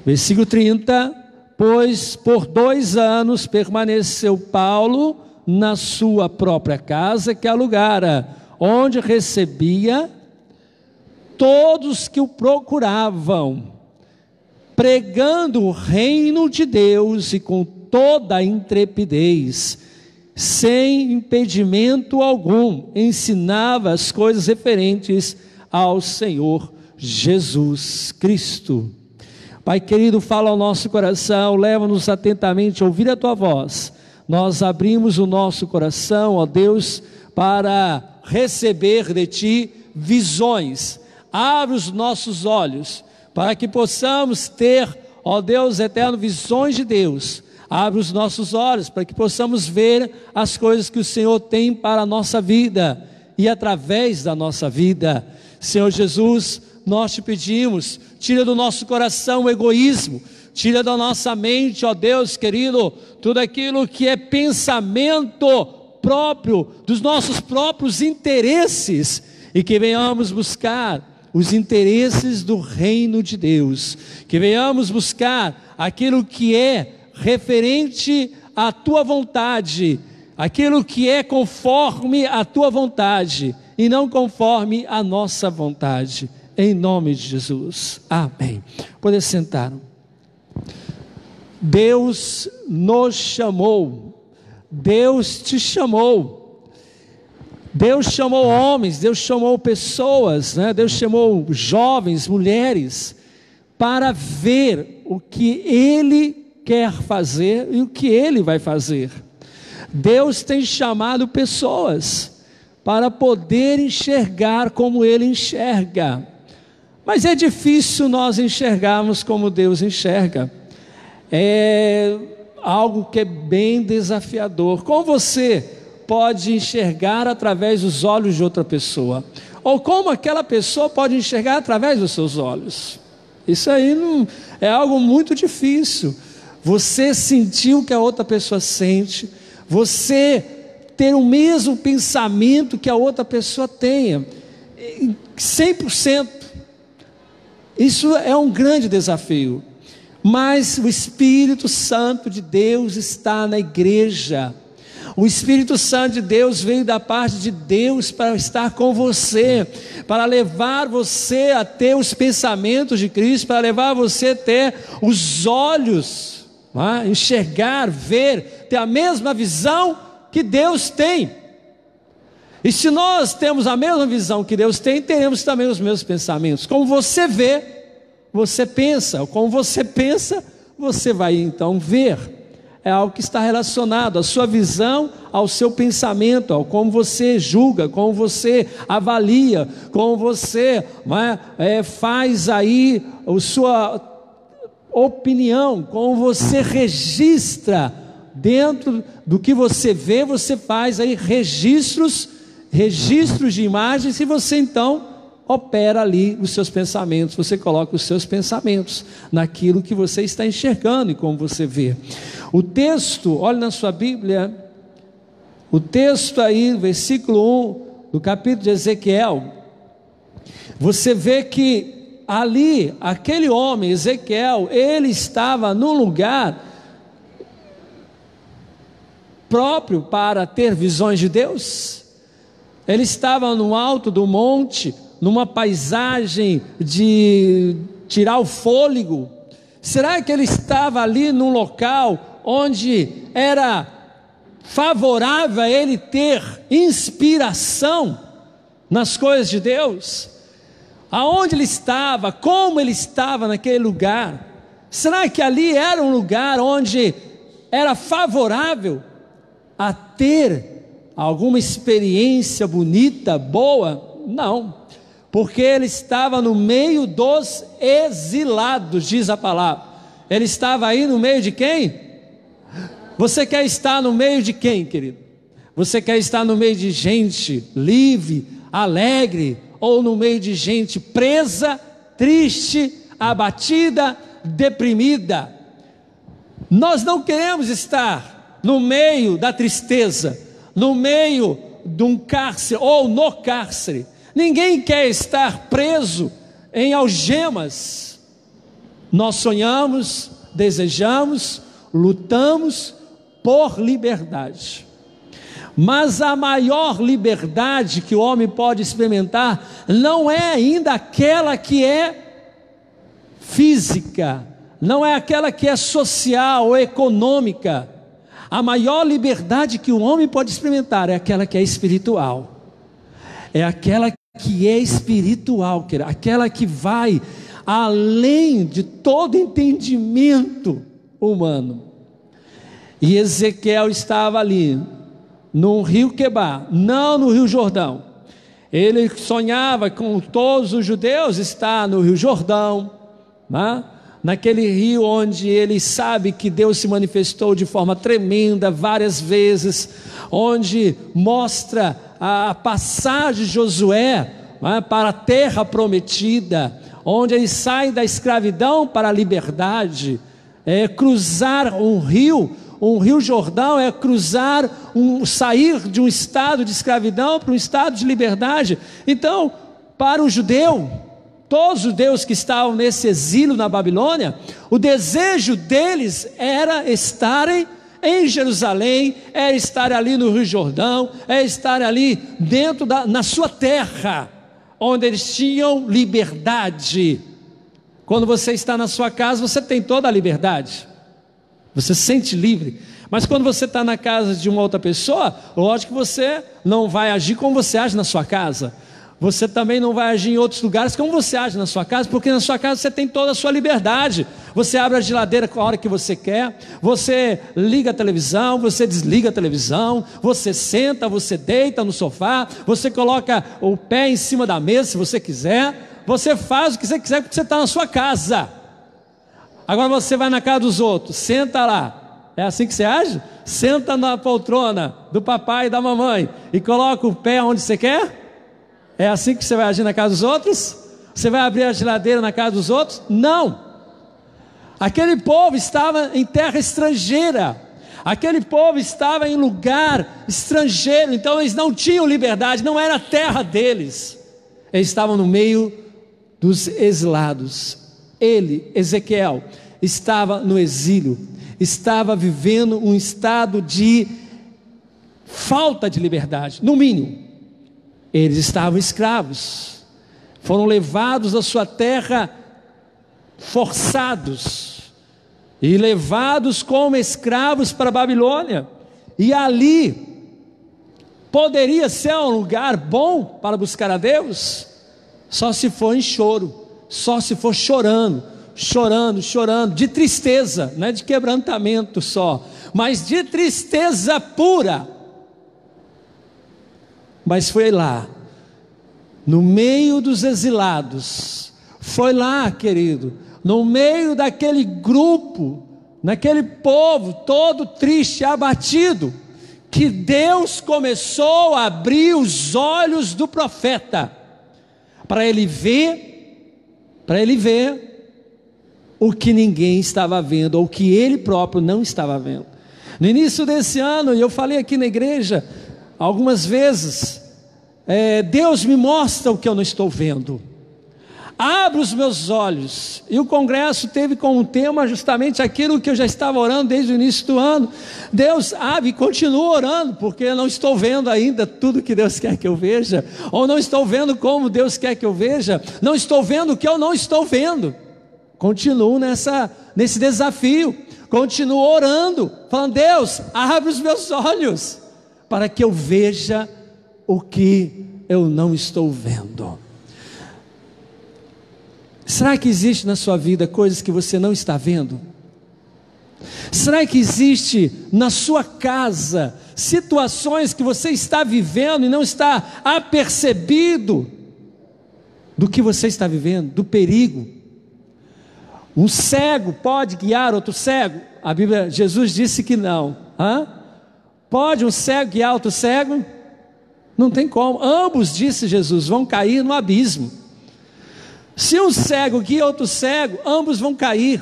Versículo 30, pois por 2 anos permaneceu Paulo na sua própria casa que alugara, onde recebia todos que o procuravam, pregando o reino de Deus e com toda a intrepidez, sem impedimento algum, ensinava as coisas referentes ao Senhor Jesus Cristo. Pai querido, fala ao nosso coração, leva-nos atentamente a ouvir a Tua voz. Nós abrimos o nosso coração, ó Deus, para receber de Ti visões. Abre os nossos olhos, para que possamos ter, ó Deus eterno, visões de Deus. Abre os nossos olhos, para que possamos ver as coisas que o Senhor tem para a nossa vida, e através da nossa vida. Senhor Jesus, nós te pedimos, tira do nosso coração o egoísmo, tira da nossa mente, ó Deus querido, tudo aquilo que é pensamento próprio, dos nossos próprios interesses, e que venhamos buscar os interesses do reino de Deus, que venhamos buscar aquilo que é referente à Tua vontade, aquilo que é conforme à Tua vontade, e não conforme à nossa vontade. Em nome de Jesus, amém. Poder sentar. Deus nos chamou, Deus te chamou, Deus chamou homens, Deus chamou pessoas, né? Deus chamou jovens, mulheres, para ver o que Ele quer fazer e o que Ele vai fazer. Deus tem chamado pessoas para poder enxergar como Ele enxerga. Mas é difícil nós enxergarmos como Deus enxerga. É algo que é bem desafiador. Como você pode enxergar através dos olhos de outra pessoa? Ou como aquela pessoa pode enxergar através dos seus olhos? Isso aí não, é algo muito difícil. Você sentir o que a outra pessoa sente, você ter o mesmo pensamento que a outra pessoa tenha, 100%. Isso é um grande desafio, mas o Espírito Santo de Deus está na igreja. O Espírito Santo de Deus veio da parte de Deus para estar com você, para levar você a ter os pensamentos de Cristo, para levar você a ter os olhos, enxergar, ver, ter a mesma visão que Deus tem. E se nós temos a mesma visão que Deus tem, teremos também os mesmos pensamentos. Como você vê, você pensa. Como você pensa, você vai então ver. É algo que está relacionado à sua visão, ao seu pensamento, ao como você julga, como você avalia, como você faz aí a sua opinião, como você registra dentro do que você vê, você faz aí registros de imagens, e você então opera ali os seus pensamentos, você coloca os seus pensamentos naquilo que você está enxergando e como você vê. O texto, olhe na sua Bíblia, o texto aí, versículo 1 do capítulo de Ezequiel, você vê que ali, aquele homem, Ezequiel, ele estava num lugar próprio para ter visões de Deus. Ele estava no alto do monte, numa paisagem de tirar o fôlego. Será que ele estava ali num local onde era favorável a ele ter inspiração nas coisas de Deus? Aonde ele estava, como ele estava naquele lugar? Será que ali era um lugar onde era favorável a ter alguma experiência bonita, boa? Não, porque ele estava no meio dos exilados, diz a palavra. Ele estava aí no meio de quem? Você quer estar no meio de quem, querido? Você quer estar no meio de gente livre, alegre, ou no meio de gente presa, triste, abatida, deprimida? Nós não queremos estar no meio da tristeza, no meio de um cárcere ou no cárcere. Ninguém quer estar preso em algemas. Nós sonhamos, desejamos, lutamos por liberdade. Mas a maior liberdade que o homem pode experimentar não é ainda aquela que é física, não é aquela que é social ou econômica. A maior liberdade que o homem pode experimentar é aquela que é espiritual. É aquela que é espiritual, aquela que vai além de todo entendimento humano. E Ezequiel estava ali, no rio Quebar, não no rio Jordão. Ele sonhava com todos os judeus estar no rio Jordão, naquele rio onde ele sabe que Deus se manifestou de forma tremenda várias vezes, onde mostra a passagem de Josué para a terra prometida, onde ele sai da escravidão para a liberdade. Cruzar um rio Jordão é cruzar, sair de um estado de escravidão para um estado de liberdade. Então, para o judeu, todos os judeus que estavam nesse exílio na Babilônia, o desejo deles era estarem em Jerusalém, é estar ali no Rio Jordão, é estar ali dentro na sua terra, onde eles tinham liberdade. Quando você está na sua casa, você tem toda a liberdade, você se sente livre. Mas quando você está na casa de uma outra pessoa, lógico que você não vai agir como você age na sua casa. Você também não vai agir em outros lugares como você age na sua casa, porque na sua casa você tem toda a sua liberdade. Você abre a geladeira a hora que você quer, você liga a televisão, você desliga a televisão, você senta, você deita no sofá, você coloca o pé em cima da mesa se você quiser, você faz o que você quiser porque você está na sua casa. Agora você vai na casa dos outros, senta lá, é assim que você age? Senta na poltrona do papai e da mamãe e coloca o pé onde você quer? É assim que você vai agir na casa dos outros? Você vai abrir a geladeira na casa dos outros? Não. Aquele povo estava em terra estrangeira. Aquele povo estava em lugar estrangeiro. Então eles não tinham liberdade, não era a terra deles. Eles estavam no meio dos exilados. Ele, Ezequiel, estava no exílio. Estava vivendo um estado de falta de liberdade, no mínimo. Eles estavam escravos, foram levados da sua terra forçados e levados como escravos para a Babilônia, e ali poderia ser um lugar bom para buscar a Deus, só se for em choro, só se for chorando, de tristeza, não é de quebrantamento só, mas de tristeza pura. Mas foi lá, no meio dos exilados, foi lá, querido, no meio daquele grupo, naquele povo todo triste, abatido, que Deus começou a abrir os olhos do profeta, para ele ver o que ninguém estava vendo, ou o que ele próprio não estava vendo. No início desse ano, e eu falei aqui na igreja algumas vezes, Deus me mostra o que eu não estou vendo, abre os meus olhos, e o congresso teve como tema justamente aquilo que eu já estava orando desde o início do ano. Deus abre e continua orando, porque eu não estou vendo ainda tudo que Deus quer que eu veja, ou não estou vendo como Deus quer que eu veja, não estou vendo o que eu não estou vendo. Continuo nesse desafio, continuo orando, falando: Deus, abre os meus olhos, para que eu veja o que eu não estou vendo. Será que existe na sua vida coisas que você não está vendo? Será que existe na sua casa situações que você está vivendo e não está apercebido do que você está vivendo, do perigo? Um cego pode guiar outro cego? A Bíblia, Jesus disse que não. Pode um cego guiar outro cego? Não tem como. Ambos, disse Jesus, vão cair no abismo. Se um cego guia outro cego, ambos vão cair.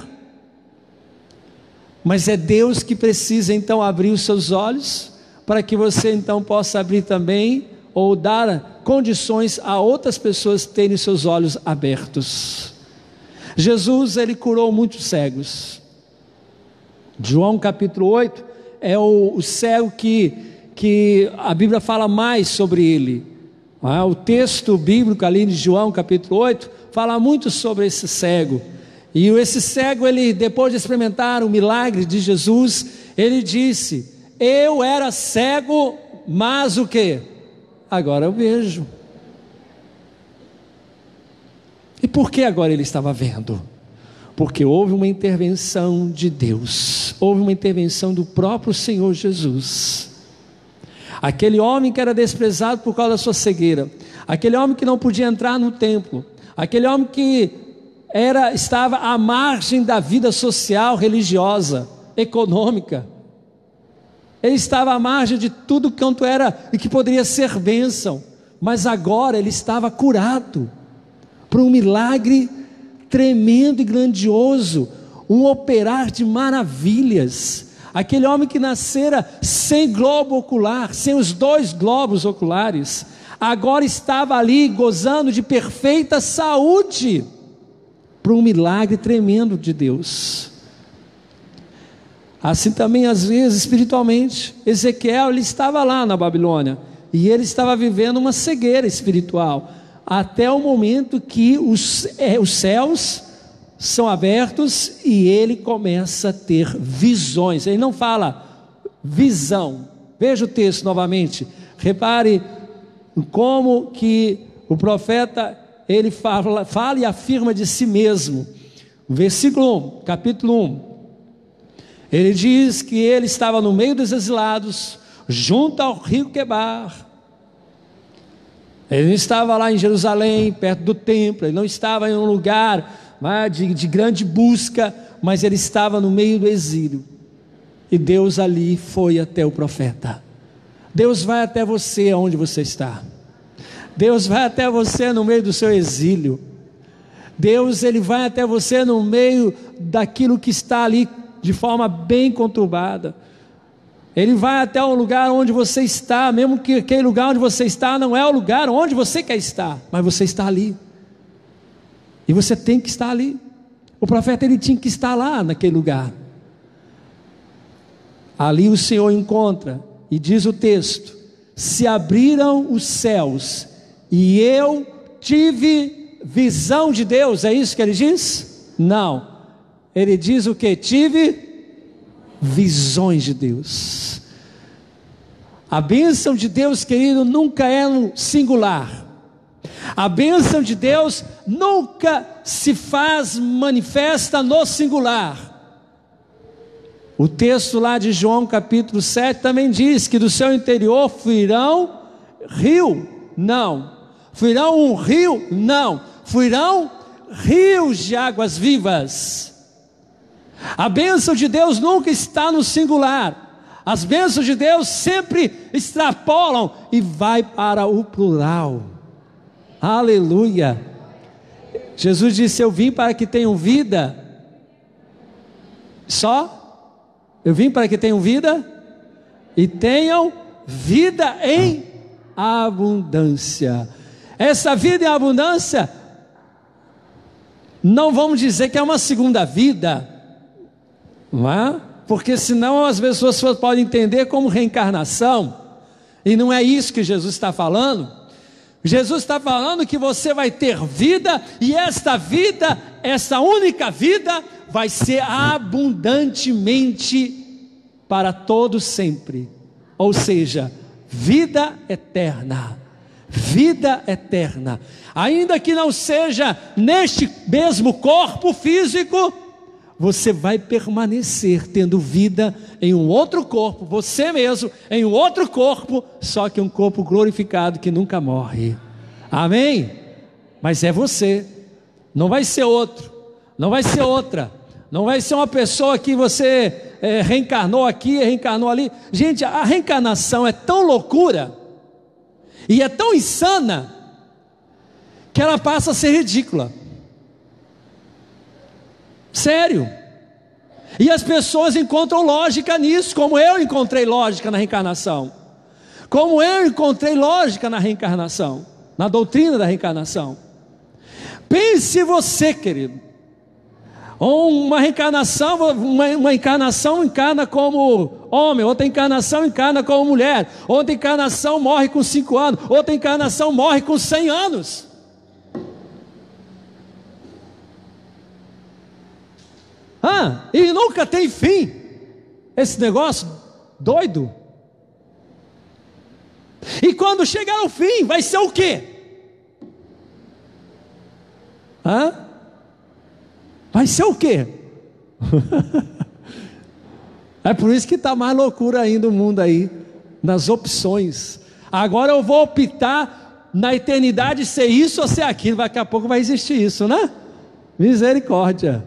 Mas é Deus que precisa então abrir os seus olhos, para que você então possa abrir também, ou dar condições a outras pessoas terem seus olhos abertos. Jesus, ele curou muitos cegos. João capítulo 8 é o cego que a Bíblia fala mais sobre ele. O texto bíblico ali de João capítulo 8 fala muito sobre esse cego. E esse cego, ele, depois de experimentar o milagre de Jesus, ele disse: eu era cego, mas o quê? Agora eu vejo. E por que agora ele estava vendo? Porque houve uma intervenção de Deus, houve uma intervenção do próprio Senhor Jesus. Aquele homem que era desprezado por causa da sua cegueira, aquele homem que não podia entrar no templo, aquele homem que estava à margem da vida social, religiosa, econômica, ele estava à margem de tudo quanto era e que poderia ser bênção, mas agora ele estava curado por um milagre tremendo e grandioso, um operar de maravilhas. Aquele homem que nascera sem globo ocular, sem os 2 globos oculares, agora estava ali gozando de perfeita saúde, por um milagre tremendo de Deus. Assim também, às vezes, espiritualmente, Ezequiel, ele estava lá na Babilônia, e ele estava vivendo uma cegueira espiritual, até o momento que os céus são abertos, e ele começa a ter visões. Ele não fala visão, veja o texto novamente, repare como que o profeta, ele fala e afirma de si mesmo. Versículo 1, capítulo 1, ele diz que ele estava no meio dos exilados, junto ao rio Quebar. Ele não estava lá em Jerusalém, perto do templo, ele não estava em um lugar de grande busca, mas ele estava no meio do exílio, e Deus ali foi até o profeta. Deus vai até você onde você está, Deus vai até você no meio do seu exílio, Deus, ele vai até você no meio daquilo que está ali de forma bem conturbada. Ele vai até o lugar onde você está, mesmo que aquele lugar onde você está não é o lugar onde você quer estar, mas você está ali, e você tem que estar ali. O profeta, ele tinha que estar lá naquele lugar. Ali o Senhor encontra e diz o texto: se abriram os céus e eu tive visão de Deus. É isso que ele diz? Não, ele diz o que? Tive visões de Deus. A bênção de Deus, querido, nunca é um singular. A bênção de Deus nunca se faz manifesta no singular. O texto lá de João capítulo 7 também diz que do seu interior fluirão rio, não. Fluirão um rio, não. Fluirão rios de águas vivas. A bênção de Deus nunca está no singular. As bênçãos de Deus sempre extrapolam e vai para o plural. Aleluia. Jesus disse: eu vim para que tenham vida. Só? Eu vim para que tenham vida e tenham vida em abundância. Essa vida em abundância, não vamos dizer que é uma segunda vida, não é? Porque senão as pessoas podem entender como reencarnação, e não é isso que Jesus está falando. Jesus está falando que você vai ter vida, e esta vida, essa única vida, vai ser abundantemente para todo sempre. Ou seja, vida eterna. Vida eterna. Ainda que não seja neste mesmo corpo físico, você vai permanecer tendo vida em um outro corpo, você mesmo em um outro corpo, só que um corpo glorificado que nunca morre. Amém? Mas é você, não vai ser outro, não vai ser outra, não vai ser uma pessoa que você reencarnou aqui, reencarnou ali. Gente, a reencarnação é tão loucura e é tão insana que ela passa a ser ridícula. Sério. E as pessoas encontram lógica nisso, como eu encontrei lógica na reencarnação, como eu encontrei lógica na reencarnação, na doutrina da reencarnação. Pense você, querido, uma reencarnação, uma encarnação encarna como homem, outra encarnação encarna como mulher, outra encarnação morre com 5 anos, outra encarnação morre com 100 anos. E nunca tem fim. Esse negócio doido. E quando chegar ao fim, vai ser o quê? Vai ser o quê? É por isso que está mais loucura ainda o mundo aí, nas opções. Agora eu vou optar na eternidade ser isso ou ser aquilo. Daqui a pouco vai existir isso, né? Misericórdia.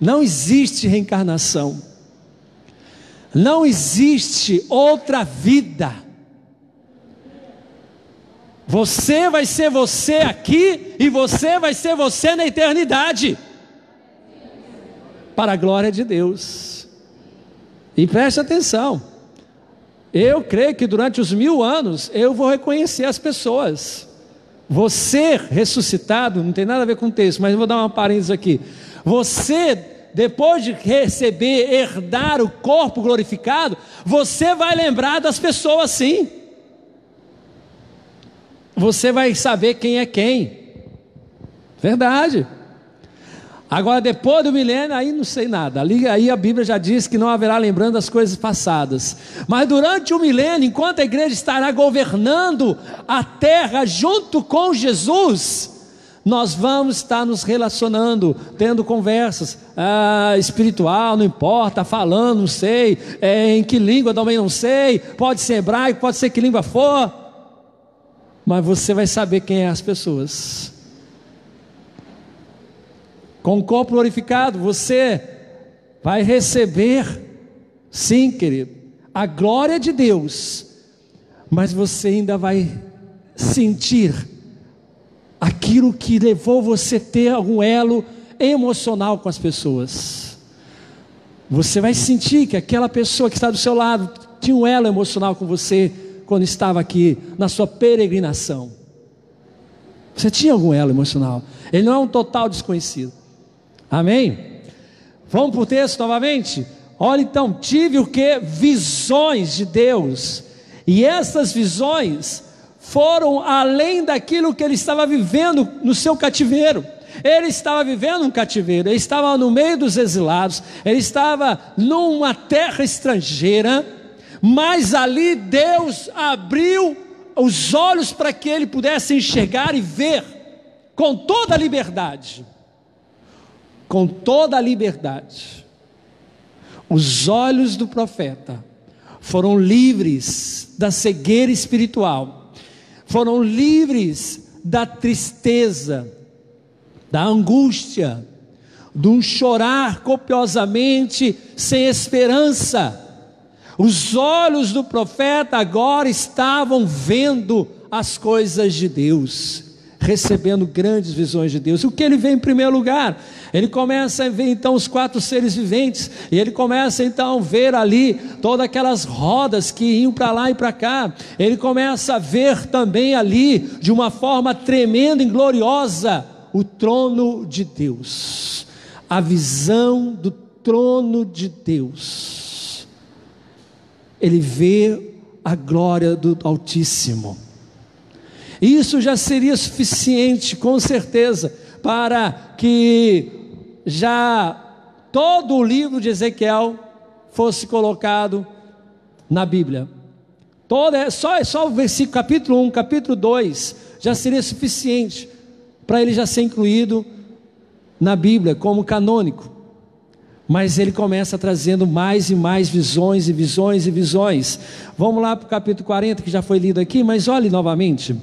Não existe reencarnação, não existe outra vida. Você vai ser você aqui e você vai ser você na eternidade, para a glória de Deus. E preste atenção, eu creio que durante os 1000 anos eu vou reconhecer as pessoas. Você ressuscitado, não tem nada a ver com o texto, mas eu vou dar uma parênteses aqui. Você, depois de receber, herdar o corpo glorificado, você vai lembrar das pessoas, sim. Você vai saber quem é quem. Verdade. Agora, depois do milênio, aí não sei nada. Aí a Bíblia já diz que não haverá lembrando das coisas passadas. Mas durante o milênio, enquanto a igreja estará governando a terra junto com Jesus, nós vamos estar nos relacionando, tendo conversas espiritual, não importa, falando, não sei, em que língua também não sei, pode ser hebraico, pode ser que língua for, mas você vai saber quem é as pessoas. Com o corpo glorificado, você vai receber, sim, querido, a glória de Deus, mas você ainda vai sentir aquilo que levou você a ter algum elo emocional com as pessoas. Você vai sentir que aquela pessoa que está do seu lado tinha um elo emocional com você quando estava aqui na sua peregrinação. Você tinha algum elo emocional. Ele não é um total desconhecido. Amém? Vamos para o texto novamente? Olha então, tive o que? Visões de Deus. E essas visões foram além daquilo que ele estava vivendo no seu cativeiro. Ele estava vivendo um cativeiro, ele estava no meio dos exilados, ele estava numa terra estrangeira, mas ali Deus abriu os olhos para que ele pudesse enxergar e ver com toda a liberdade. Com toda a liberdade. Os olhos do profeta foram livres da cegueira espiritual, foram livres da tristeza, da angústia, de um chorar copiosamente sem esperança. Os olhos do profeta agora estavam vendo as coisas de Deus, recebendo grandes visões de Deus. O que ele vê em primeiro lugar? Ele começa a ver então os 4 seres viventes, e ele começa então a ver ali todas aquelas rodas que iam para lá e para cá. Ele começa a ver também ali, de uma forma tremenda e gloriosa, o trono de Deus, a visão do trono de Deus. Ele vê a glória do Altíssimo. Isso já seria suficiente, com certeza, para que já todo o livro de Ezequiel fosse colocado na Bíblia. Só o versículo, capítulo 1, capítulo 2, já seria suficiente para ele já ser incluído na Bíblia como canônico. Mas ele começa trazendo mais e mais visões e visões e visões. Vamos lá para o capítulo 40, que já foi lido aqui, mas olhe novamente.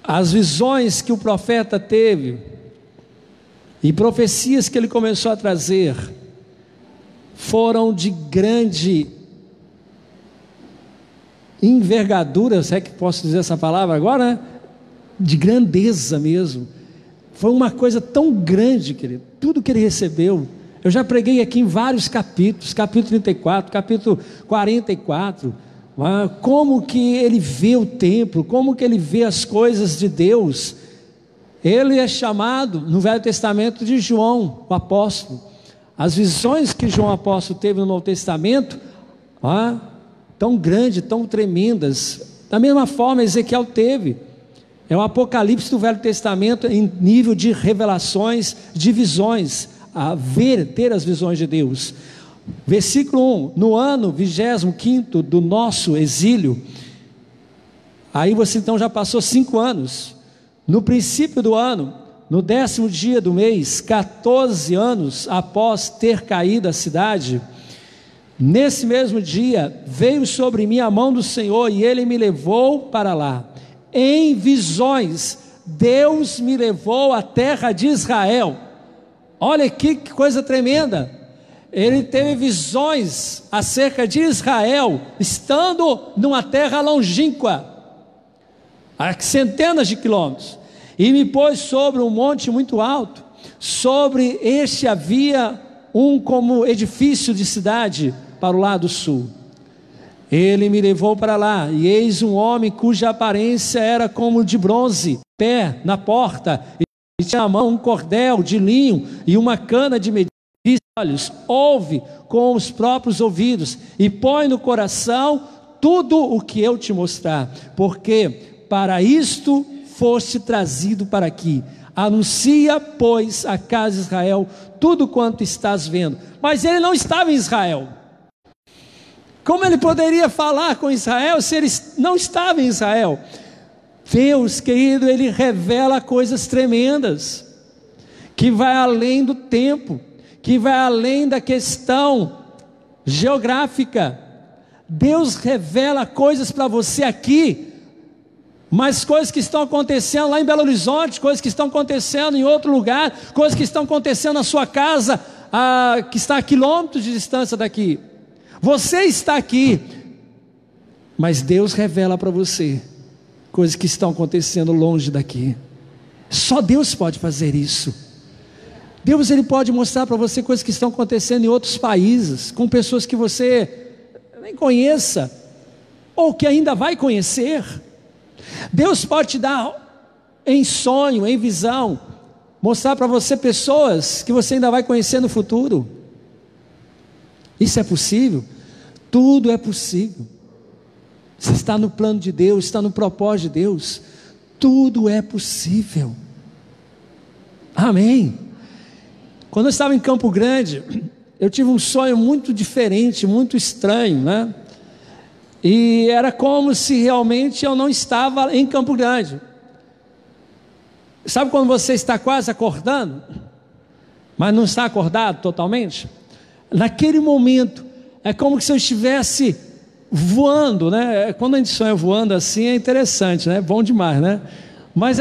As visões que o profeta teve e profecias que ele começou a trazer foram de grande envergadura, se é que posso dizer essa palavra agora, né? De grandeza mesmo. Foi uma coisa tão grande, querido, tudo que ele recebeu. Eu já preguei aqui em vários capítulos, capítulo 34, capítulo 44, como que ele vê o templo, como que ele vê as coisas de Deus. Ele é chamado no Velho Testamento de João, o apóstolo. As visões que João apóstolo teve no Novo Testamento, tão grandes, tão tremendas, da mesma forma Ezequiel teve. É o Apocalipse do Velho Testamento em nível de revelações, de visões, ter as visões de Deus. Versículo 1, no ano 25º do nosso exílio, aí você então já passou 5 anos, no princípio do ano, no 10º dia do mês, 14 anos após ter caído a cidade, nesse mesmo dia, veio sobre mim a mão do Senhor, e Ele me levou para lá, em visões. Deus me levou à terra de Israel. Olha que coisa tremenda. Ele teve visões acerca de Israel, estando numa terra longínqua, a centenas de quilômetros, e me pôs sobre um monte muito alto. Sobre este havia como edifício de cidade para o lado sul. Ele me levou para lá, e eis um homem cuja aparência era como de bronze, pé na porta, e tinha na mão um cordel de linho e uma cana de medir. Olhos, ouve com os próprios ouvidos e põe no coração tudo o que eu te mostrar, porque para isto foste trazido para aqui. Anuncia, pois, à casa de Israel tudo quanto estás vendo. Mas ele não estava em Israel. Como ele poderia falar com Israel se ele não estava em Israel? Deus, querido, ele revela coisas tremendas, que vai além do tempo, que vai além da questão geográfica. Deus revela coisas para você aqui, mas coisas que estão acontecendo lá em Belo Horizonte, coisas que estão acontecendo em outro lugar, coisas que estão acontecendo na sua casa, que está a quilômetros de distância daqui. Você está aqui, mas Deus revela para você coisas que estão acontecendo longe daqui. Só Deus pode fazer isso. Deus, ele pode mostrar para você coisas que estão acontecendo em outros países, com pessoas que você nem conheça, ou que ainda vai conhecer. Deus pode te dar em sonho, em visão, mostrar para você pessoas que você ainda vai conhecer no futuro. Isso é possível? Tudo é possível. Você está no plano de Deus, está no propósito de Deus. Tudo é possível. Amém. Quando eu estava em Campo Grande, eu tive um sonho muito diferente, muito estranho, né? E era como se realmente eu não estava em Campo Grande. Sabe quando você está quase acordando, mas não está acordado totalmente? Naquele momento, é como se eu estivesse voando, né? Quando a gente sonha voando assim, é interessante, né? É bom demais, né? Mas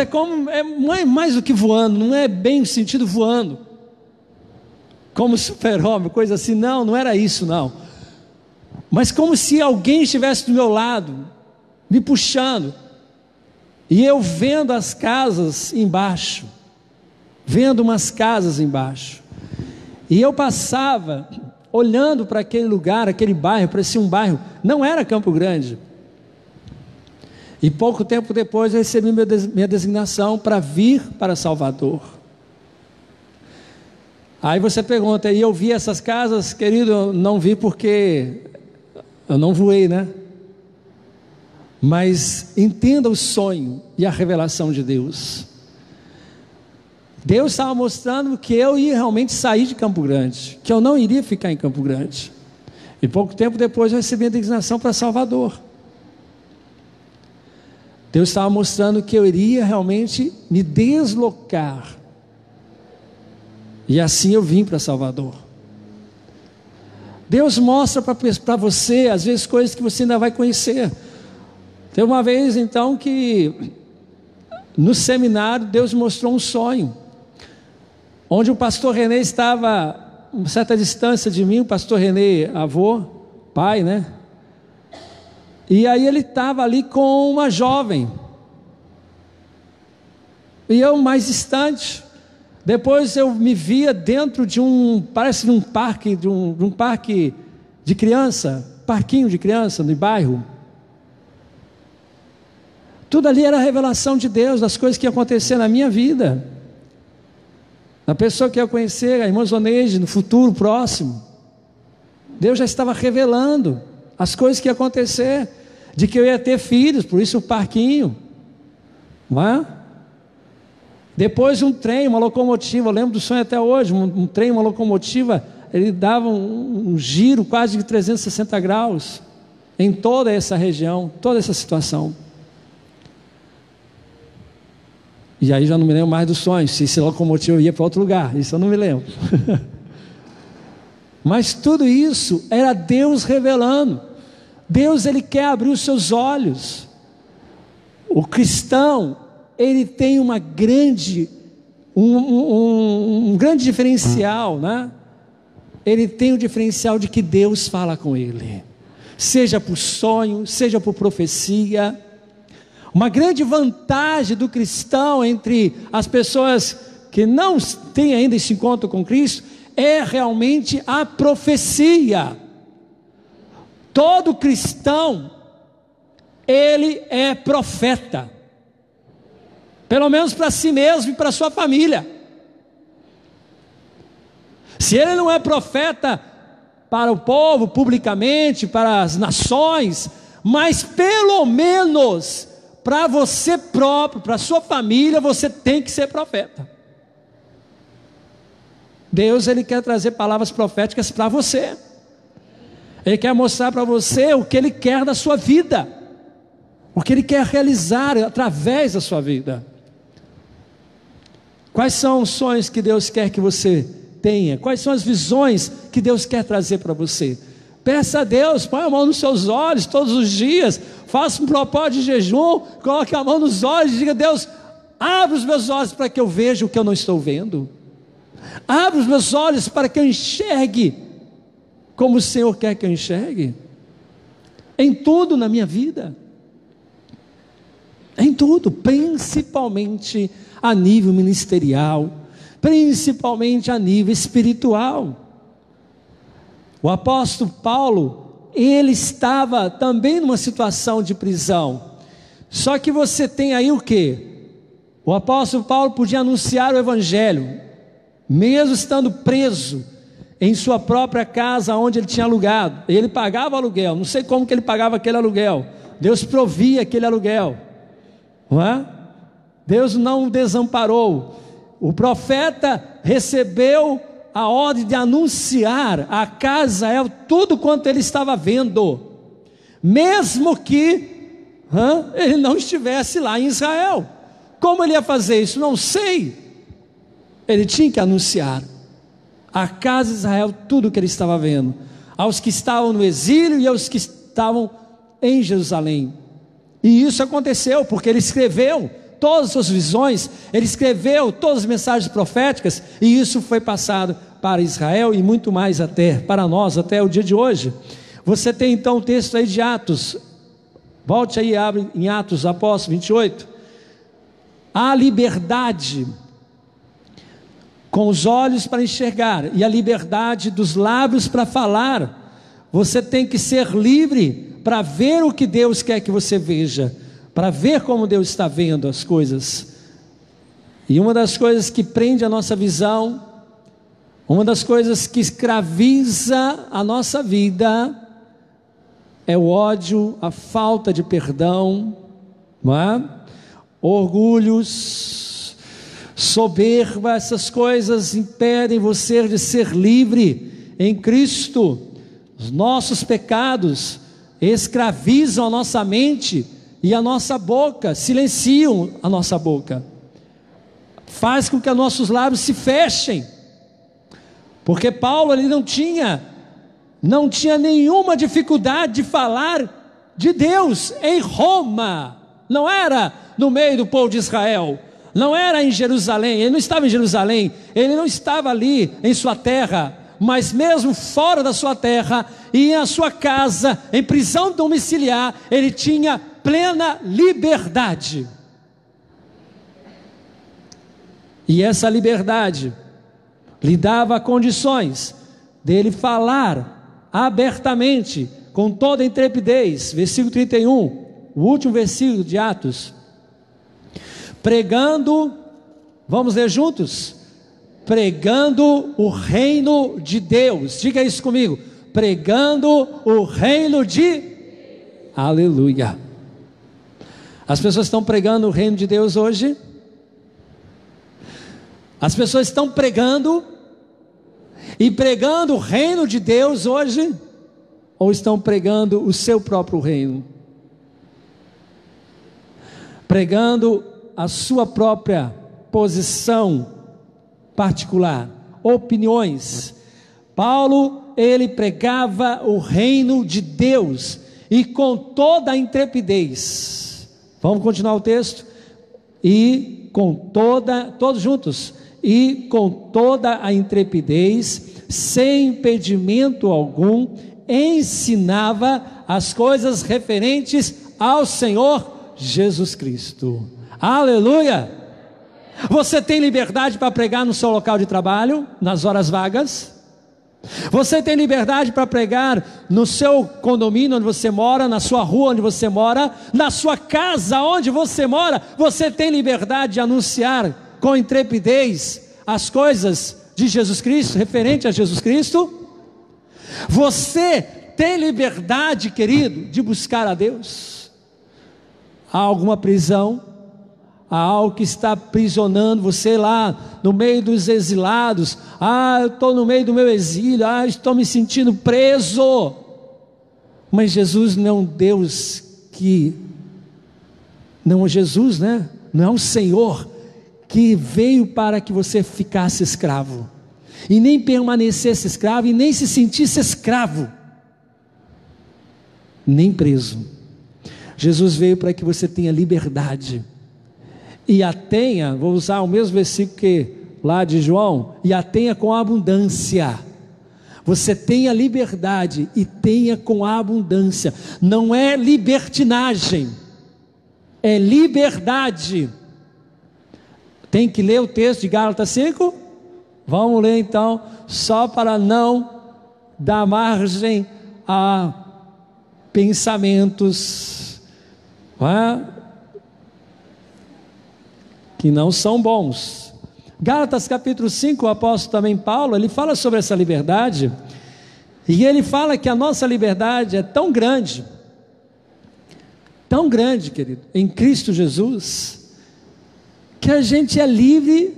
não é mais do que voando, não é bem o sentido voando, como super-homem, coisa assim, não era isso não. Mas como se alguém estivesse do meu lado, me puxando, e eu vendo as casas embaixo, vendo umas casas embaixo, e eu passava, olhando para aquele lugar, aquele bairro, parecia um bairro, não era Campo Grande, e pouco tempo depois eu recebi minha designação para vir para Salvador. Aí você pergunta, e eu vi essas casas? Querido, eu não vi porque eu não voei, né? Mas entenda o sonho e a revelação de Deus. Deus estava mostrando que eu ia realmente sair de Campo Grande, que eu não iria ficar em Campo Grande. E pouco tempo depois eu recebi a designação para Salvador. Deus estava mostrando que eu iria realmente me deslocar. E assim eu vim para Salvador. Deus mostra para você, às vezes, coisas que você ainda vai conhecer. Teve uma vez, então, que no seminário, Deus mostrou um sonho, onde o pastor René estava a uma certa distância de mim, o pastor René, avô, pai, né? E aí ele estava ali com uma jovem, e eu mais distante. Depois eu me via dentro de parece de um parque, de um parque de criança, parquinho de criança no bairro. Tudo ali era a revelação de Deus, das coisas que iam acontecer na minha vida, na pessoa que eu ia conhecer, a irmã Zoneide, no futuro próximo. Deus já estava revelando as coisas que iam acontecer, de que eu ia ter filhos, por isso o parquinho, não é? Depois um trem, uma locomotiva, eu lembro do sonho até hoje, um trem, uma locomotiva, ele dava um giro quase de 360 graus, em toda essa região, toda essa situação. E aí já não me lembro mais dos sonhos, se esse locomotiva ia para outro lugar, isso eu não me lembro. Mas tudo isso era Deus revelando. Deus, Ele quer abrir os seus olhos. O cristão, ele tem um grande diferencial, né? Ele tem o diferencial de que Deus fala com ele, seja por sonho, seja por profecia. Uma grande vantagem do cristão entre as pessoas que não têm ainda esse encontro com Cristo é realmente a profecia. Todo cristão, ele é profeta, pelo menos para si mesmo e para sua família. Se ele não é profeta para o povo, publicamente, para as nações, mas pelo menos para você próprio, para a sua família, você tem que ser profeta. Deus, Ele quer trazer palavras proféticas para você. Ele quer mostrar para você o que Ele quer da sua vida, o que Ele quer realizar através da sua vida. Quais são os sonhos que Deus quer que você tenha? Quais são as visões que Deus quer trazer para você? Peça a Deus, põe a mão nos seus olhos todos os dias, faça um propósito de jejum, coloque a mão nos olhos e diga: Deus, abre os meus olhos para que eu veja o que eu não estou vendo, abre os meus olhos para que eu enxergue como o Senhor quer que eu enxergue, em tudo na minha vida, em tudo, principalmente a nível ministerial, principalmente a nível espiritual. O apóstolo Paulo, ele estava também numa situação de prisão, só que você tem aí o quê? O apóstolo Paulo podia anunciar o evangelho, mesmo estando preso em sua própria casa onde ele tinha alugado. Ele pagava aluguel, não sei como que ele pagava aquele aluguel. Deus provia aquele aluguel, não é? Deus não o desamparou. O profeta recebeu a ordem de anunciar a casa de Israel tudo quanto ele estava vendo, mesmo que ele não estivesse lá em Israel. Como ele ia fazer isso? Não sei. Ele tinha que anunciar a casa de Israel tudo o que ele estava vendo, aos que estavam no exílio e aos que estavam em Jerusalém. E isso aconteceu porque ele escreveu todas as suas visões, ele escreveu todas as mensagens proféticas, e isso foi passado para Israel e muito mais até para nós, até o dia de hoje. Você tem então o texto aí de Atos, volte aí, abre em Atos Apóstolos 28. A liberdade com os olhos para enxergar e a liberdade dos lábios para falar. Você tem que ser livre para ver o que Deus quer que você veja, para ver como Deus está vendo as coisas. E uma das coisas que prende a nossa visão, uma das coisas que escraviza a nossa vida, é o ódio, a falta de perdão, não é? Orgulhos, soberba, essas coisas impedem você de ser livre em Cristo. Os nossos pecados escravizam a nossa mente e a nossa boca, silenciam a nossa boca, faz com que os nossos lábios se fechem, porque Paulo ele não tinha nenhuma dificuldade de falar de Deus em Roma, não era no meio do povo de Israel, não era em Jerusalém, ele não estava em Jerusalém, ele não estava ali em sua terra, mas mesmo fora da sua terra e em sua casa, em prisão domiciliar, ele tinha plena liberdade. E essa liberdade lhe dava condições dele falar abertamente, com toda intrepidez. Versículo 31, o último versículo de Atos. Pregando, vamos ler juntos? Pregando o reino de Deus. Diga isso comigo. Pregando o reino de... Aleluia. As pessoas estão pregando o reino de Deus hoje? As pessoas estão pregando e pregando o reino de Deus hoje? Ou estão pregando o seu próprio reino? Pregando a sua própria posição particular, opiniões. Paulo, ele pregava o reino de Deus e com toda a intrepidez. Vamos continuar o texto? E com toda, todos juntos, e com toda a intrepidez, sem impedimento algum, ensinava as coisas referentes ao Senhor Jesus Cristo. Aleluia! Você tem liberdade para pregar no seu local de trabalho, nas horas vagas? Você tem liberdade para pregar no seu condomínio onde você mora, na sua rua onde você mora, na sua casa onde você mora? Você tem liberdade de anunciar com intrepidez as coisas de Jesus Cristo, referente a Jesus Cristo? Você tem liberdade, querido, de buscar a Deus? Há alguma prisão? Há algo que está aprisionando você lá no meio dos exilados? Eu estou no meio do meu exílio, estou me sentindo preso. Mas Jesus não é um Deus que, não é Jesus, né? Não é um Senhor que veio para que você ficasse escravo, e nem permanecesse escravo, e nem se sentisse escravo, nem preso. Jesus veio para que você tenha liberdade, e a tenha, vou usar o mesmo versículo que lá de João, e a tenha com abundância. Você tenha liberdade e tenha com abundância. Não é libertinagem, é liberdade. Tem que ler o texto de Gálatas 5? Vamos ler então, só para não dar margem a pensamentos, não é? que não são bons. Gálatas capítulo 5, o apóstolo também Paulo, ele fala sobre essa liberdade, e ele fala que a nossa liberdade é tão grande, querido, em Cristo Jesus, que a gente é livre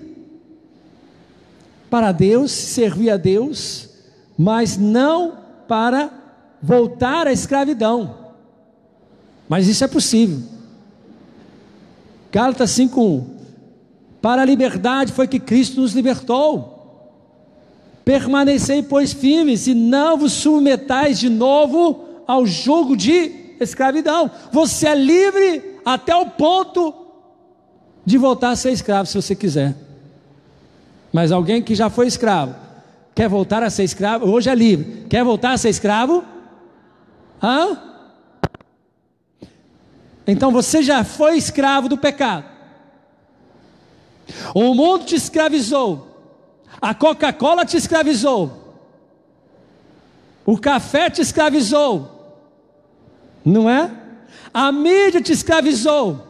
para Deus, servir a Deus, mas não para voltar à escravidão. Mas isso é possível. Gálatas 5:1. Para a liberdade foi que Cristo nos libertou. Permanecei, pois, firmes, e não vos submetais de novo ao jugo de escravidão. Você é livre até o ponto de voltar a ser escravo, se você quiser. Mas alguém que já foi escravo, quer voltar a ser escravo, hoje é livre, quer voltar a ser escravo? Então você já foi escravo do pecado. O mundo te escravizou, a Coca-Cola te escravizou, o café te escravizou, não é? A mídia te escravizou,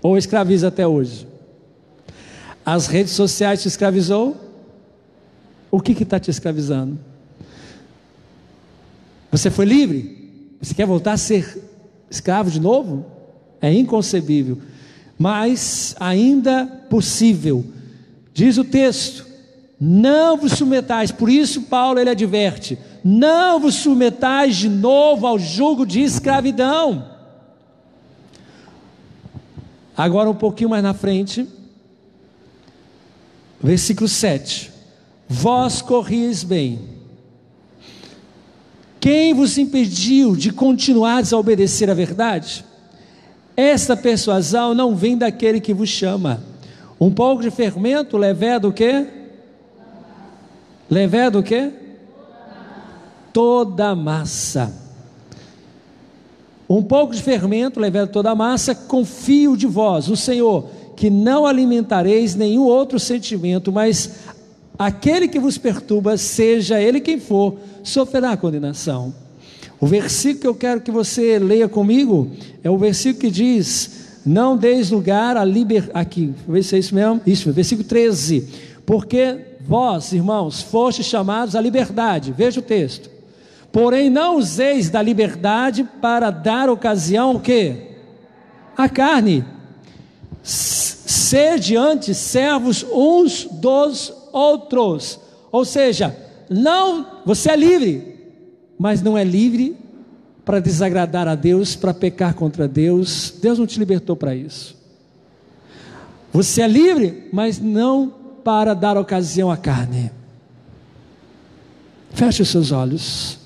ou escraviza até hoje. As redes sociais te escravizou. O que está te escravizando? Você foi livre? Você quer voltar a ser escravo de novo? É inconcebível, mas ainda possível. Diz o texto: não vos submetais. Por isso Paulo ele adverte: não vos submetais de novo ao jugo de escravidão. Agora um pouquinho mais na frente, versículo 7: vós corrieis bem. Quem vos impediu de continuares a obedecer à verdade? Esta persuasão não vem daquele que vos chama. Um pouco de fermento leveda o quê? Leveda o quê? Toda a massa. Um pouco de fermento leveda toda a massa. Confio de vós, o Senhor, que não alimentareis nenhum outro sentimento, mas aquele que vos perturba, seja ele quem for, sofrerá condenação. O versículo que eu quero que você leia comigo é o versículo que diz: não deis lugar à aqui, vou ver se é isso mesmo, isso, versículo 13, porque vós, irmãos, fostes chamados à liberdade. Veja o texto: porém não useis da liberdade para dar ocasião o quê? À carne. Sede antes servos uns dos outros. Ou seja, não, você é livre, mas não é livre para desagradar a Deus, para pecar contra Deus. Deus não te libertou para isso. Você é livre, mas não para dar ocasião à carne. Feche os seus olhos.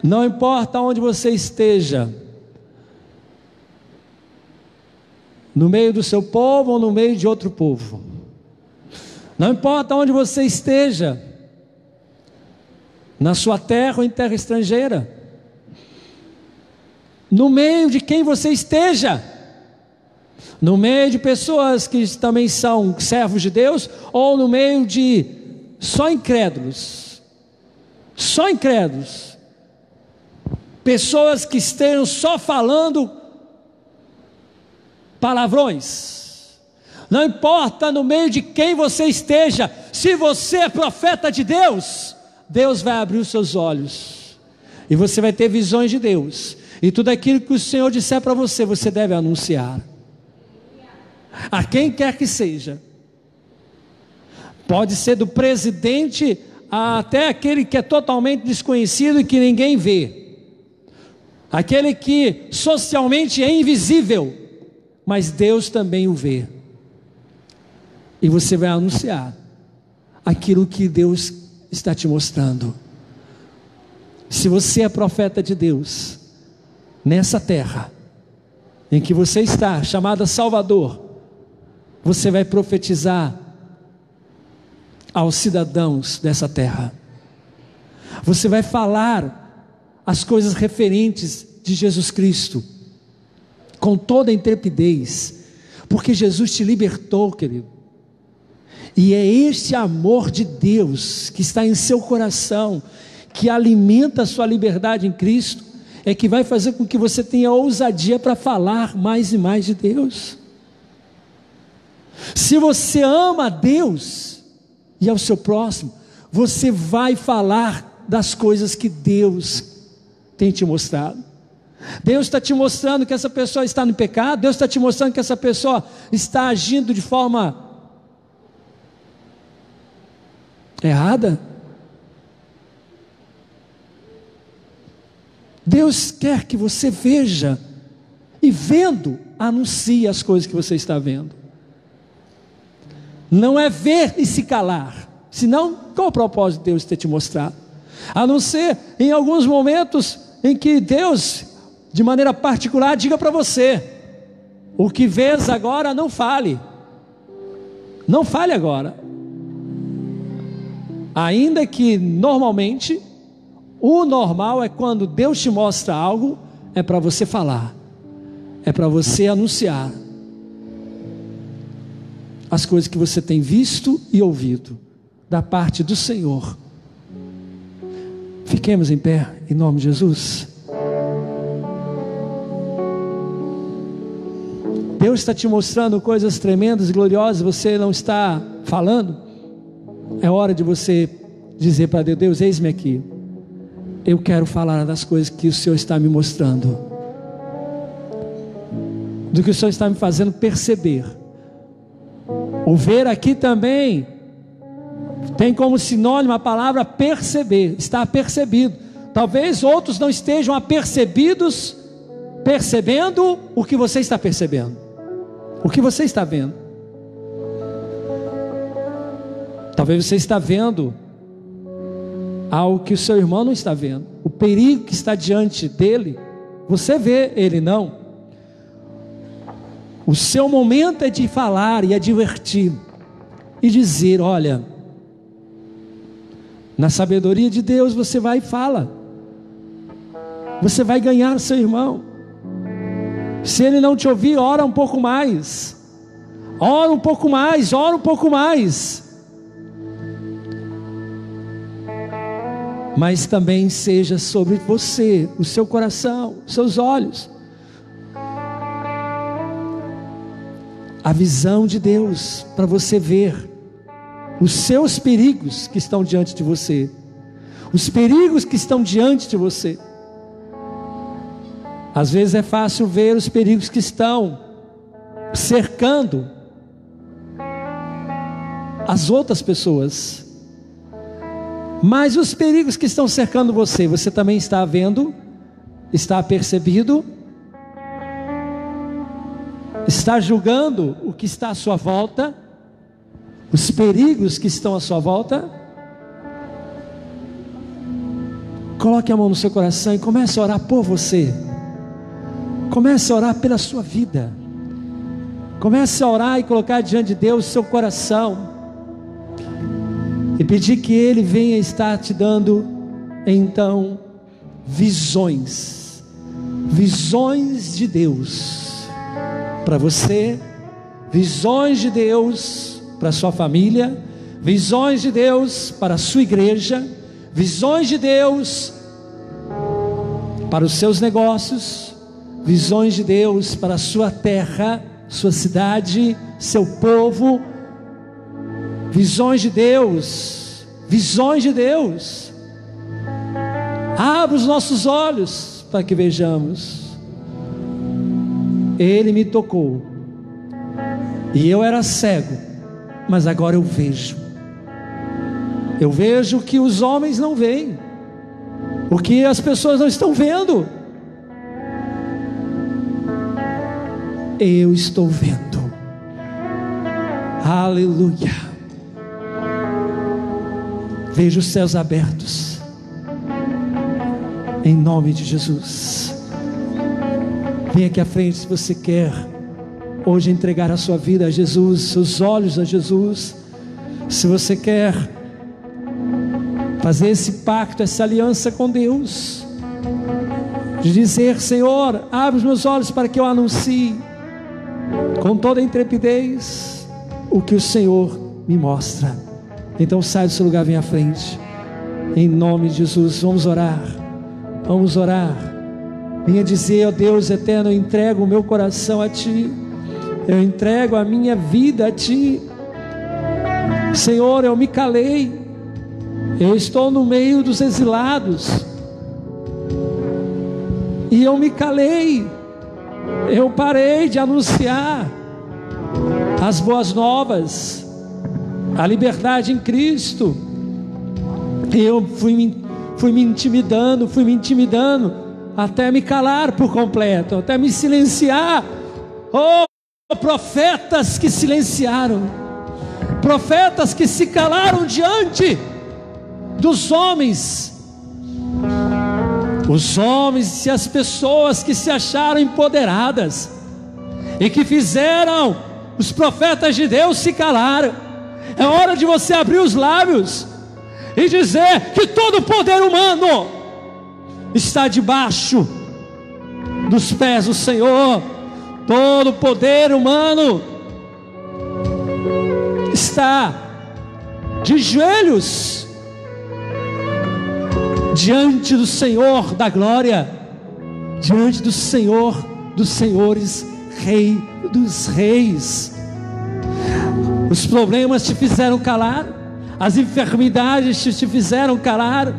Não importa onde você esteja, no meio do seu povo ou no meio de outro povo, não importa onde você esteja, na sua terra ou em terra estrangeira, no meio de quem você esteja, no meio de pessoas que também são servos de Deus, ou no meio de só incrédulos, pessoas que estejam só falando palavrões, não importa no meio de quem você esteja, se você é profeta de Deus, Deus vai abrir os seus olhos, e você vai ter visões de Deus, e tudo aquilo que o Senhor disser para você, você deve anunciar, a quem quer que seja, pode ser do presidente, até aquele que é totalmente desconhecido e que ninguém vê, aquele que socialmente é invisível, mas Deus também o vê, e você vai anunciar aquilo que Deus está te mostrando. Se você é profeta de Deus, nessa terra em que você está, chamada Salvador, você vai profetizar aos cidadãos dessa terra, você vai falar as coisas referentes de Jesus Cristo, com toda a intrepidez, porque Jesus te libertou, querido, e é este amor de Deus que está em seu coração, que alimenta a sua liberdade em Cristo, é que vai fazer com que você tenha ousadia para falar mais e mais de Deus. Se você ama a Deus e ao seu próximo, você vai falar das coisas que Deus tem te mostrado. Deus está te mostrando que essa pessoa está no pecado. Deus está te mostrando que essa pessoa está agindo de forma errada. Deus quer que você veja, e vendo, anuncie as coisas que você está vendo. Não é ver e se calar, senão qual o propósito de Deus ter te mostrado? A não ser em alguns momentos em que Deus, de maneira particular, diga para você: o que vês agora não fale, não fale agora. Ainda que normalmente, o normal é quando Deus te mostra algo, é para você falar, é para você anunciar as coisas que você tem visto e ouvido da parte do Senhor. Fiquemos em pé, em nome de Jesus. Deus está te mostrando coisas tremendas e gloriosas, você não está falando. É hora de você dizer para Deus: Deus, eis-me aqui, eu quero falar das coisas que o Senhor está me mostrando, do que o Senhor está me fazendo perceber. O ver aqui também tem como sinônimo a palavra perceber, está percebido. Talvez outros não estejam apercebidos, percebendo o que você está percebendo, o que você está vendo. Talvez você está vendo algo que o seu irmão não está vendo, o perigo que está diante dele, você vê, ele não. O seu momento é de falar e advertir e dizer: olha, na sabedoria de Deus você vai e fala, você vai ganhar seu irmão. Se ele não te ouvir, ora um pouco mais, ora um pouco mais, ora um pouco mais. Mas também seja sobre você, o seu coração, os seus olhos, a visão de Deus, para você ver os seus perigos que estão diante de você, os perigos que estão diante de você. Às vezes é fácil ver os perigos que estão cercando as outras pessoas, mas os perigos que estão cercando você, você também está vendo, está percebido, está julgando o que está à sua volta, os perigos que estão à sua volta. Coloque a mão no seu coração e comece a orar por você. Comece a orar pela sua vida. Comece a orar e colocar diante de Deus o seu coração, e pedir que Ele venha estar te dando então visões de Deus para você, visões de Deus para a sua família, visões de Deus para a sua igreja, visões de Deus para os seus negócios, visões de Deus para a sua terra, sua cidade, seu povo. Visões de Deus, visões de Deus. Abra os nossos olhos para que vejamos. Ele me tocou e eu era cego, mas agora eu vejo. Eu vejo o que os homens não veem, o que as pessoas não estão vendo. Eu estou vendo. Aleluia. Vejo os céus abertos, em nome de Jesus. Venha aqui à frente se você quer hoje entregar a sua vida a Jesus, seus olhos a Jesus. Se você quer fazer esse pacto, essa aliança com Deus, de dizer: Senhor, abre os meus olhos para que eu anuncie com toda a intrepidez o que o Senhor me mostra. Então sai do seu lugar, vem à frente, em nome de Jesus. Vamos orar, vamos orar. Venha dizer: ó Deus eterno, eu entrego o meu coração a Ti, eu entrego a minha vida a Ti. Senhor, eu me calei, eu estou no meio dos exilados, e eu me calei, eu parei de anunciar as boas novas, a liberdade em Cristo. Eu fui me intimidando, até me calar por completo, até me silenciar. Oh, profetas que silenciaram, profetas que se calaram diante dos homens, os homens e as pessoas que se acharam empoderadas e que fizeram os profetas de Deus se calar. É hora de você abrir os lábios e dizer que todo o poder humano está debaixo dos pés do Senhor. Todo o poder humano está de joelhos diante do Senhor da glória, diante do Senhor dos senhores, Rei dos reis. Os problemas te fizeram calar, as enfermidades te fizeram calar,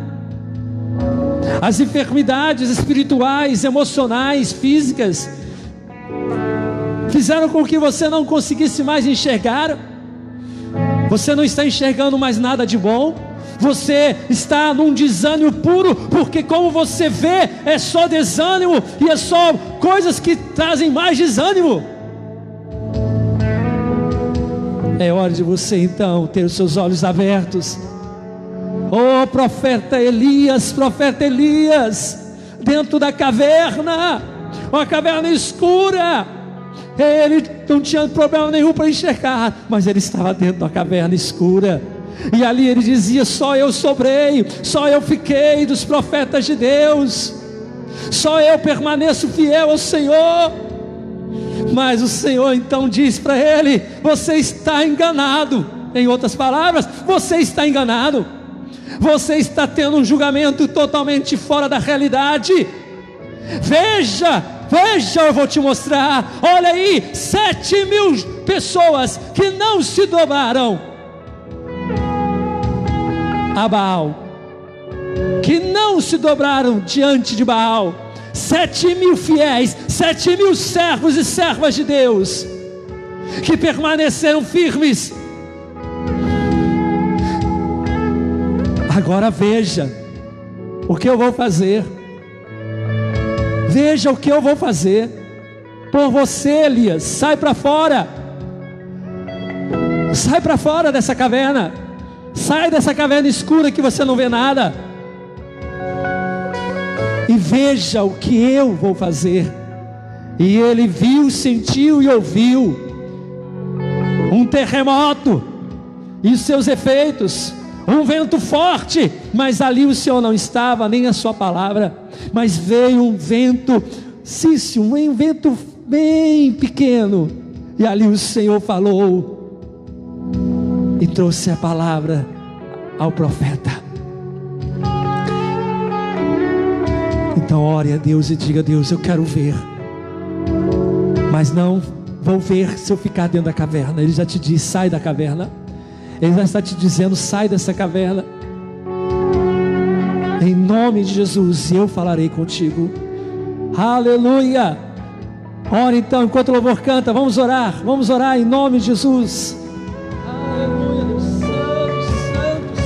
as enfermidades espirituais, emocionais, físicas, fizeram com que você não conseguisse mais enxergar. Você não está enxergando mais nada de bom, você está num desânimo puro, porque como você vê, é só desânimo, e é só coisas que trazem mais desânimo. É hora de você então ter os seus olhos abertos. Oh, profeta Elias, dentro da caverna, uma caverna escura, ele não tinha problema nenhum para enxergar, mas ele estava dentro da caverna escura, e ali ele dizia: só eu sobrei, só eu fiquei dos profetas de Deus, só eu permaneço fiel ao Senhor. Mas o Senhor então diz para ele: você está enganado. Em outras palavras, você está enganado, você está tendo um julgamento totalmente fora da realidade. Veja, eu vou te mostrar. Olha aí, 7.000 pessoas que não se dobraram a Baal, que não se dobraram diante de Baal. 7.000 fiéis, 7.000 servos e servas de Deus, que permaneceram firmes. Agora veja o que eu vou fazer. Veja o que eu vou fazer por você, Elias. Sai para fora. Sai para fora dessa caverna. Sai dessa caverna escura que você não vê nada. E veja o que eu vou fazer. E ele viu, sentiu e ouviu um terremoto e seus efeitos, um vento forte, mas ali o Senhor não estava, nem a sua palavra, mas veio um vento, um vento bem pequeno, e ali o Senhor falou e trouxe a palavra ao profeta. Então ore a Deus e diga: Deus, eu quero ver, mas não vou ver se eu ficar dentro da caverna. Ele já te disse: sai da caverna. Ele já está te dizendo: sai dessa caverna, em nome de Jesus, e eu falarei contigo. Aleluia. Ora então, enquanto o louvor canta, vamos orar em nome de Jesus. Aleluia, Deus santo, santo, santo.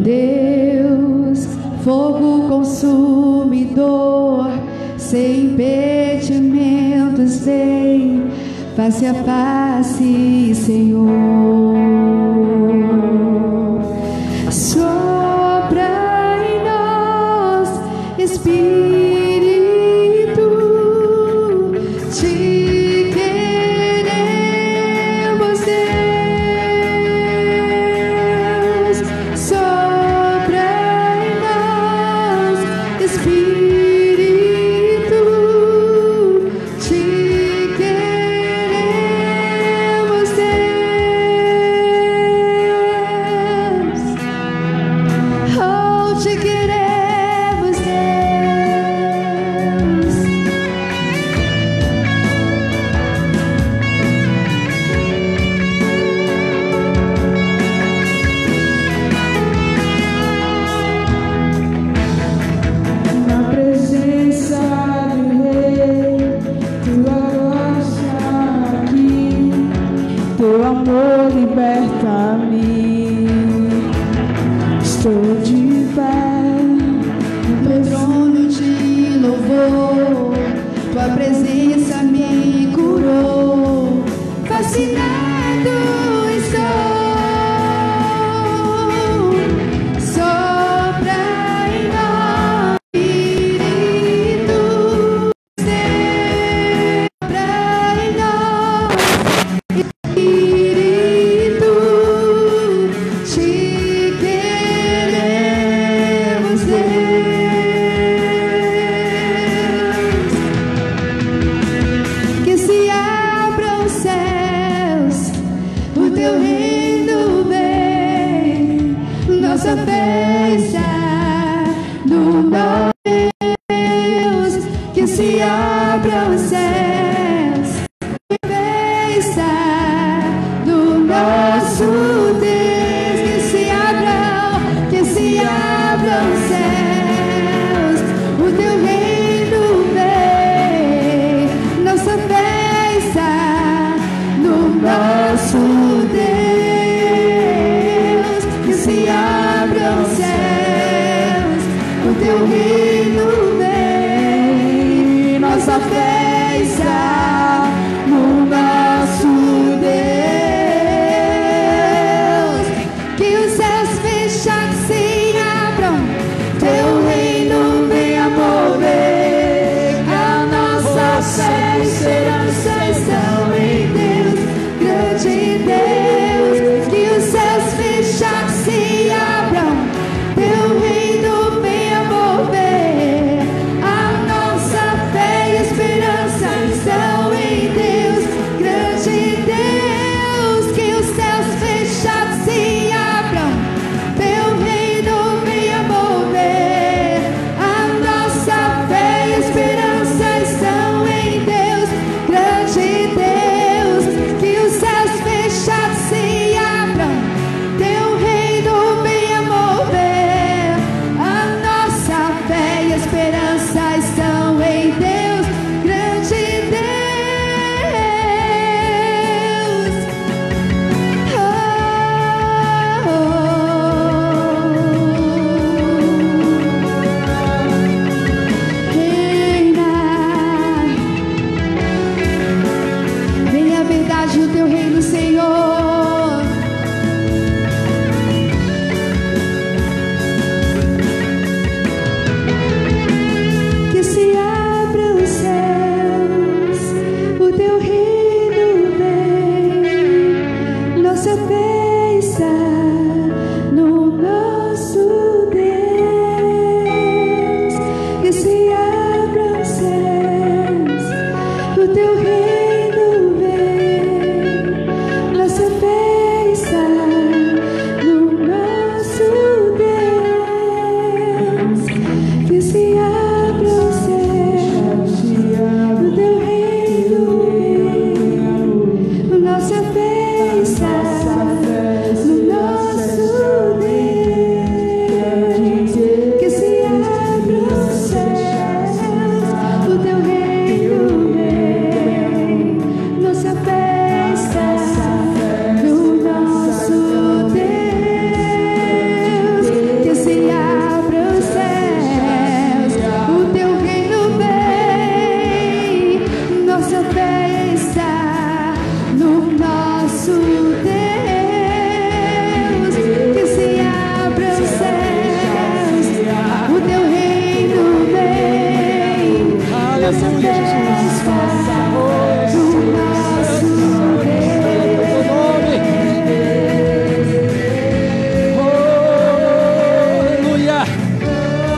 Deus, fogo consumidor, sem impedimentos, vem face a face, Senhor. Sopra em nós, Espírito, te queremos, Deus. Sopra em nós, Espírito, te queremos, Deus. Oh, te queremos, Deus. Na presença do Rei, tua graça aqui, teu amor liberta-me. Estou de pé no trono de louvor, tua presença me curou. Fascinado estou. Sopra em nós, Espírito, sopra em nós, Espírito, te queremos, Deus. Que se abram os céus, o teu reino vem, nossa fé está no nome de Deus. Que se abram os céus, a fé está no nosso Deus. Que se abram os céus, o teu reino vem, nossa fé está no nosso Deus. Que se abram os céus, o teu reino vem, nossa fé está no nosso Deus. Que os céus fechados se abram, teu reino venha mover. A nossa fé e esperança estão em Deus, grande Deus. Que os céus fechados se abram, teu reino venha mover. A nossa fé e esperança estão em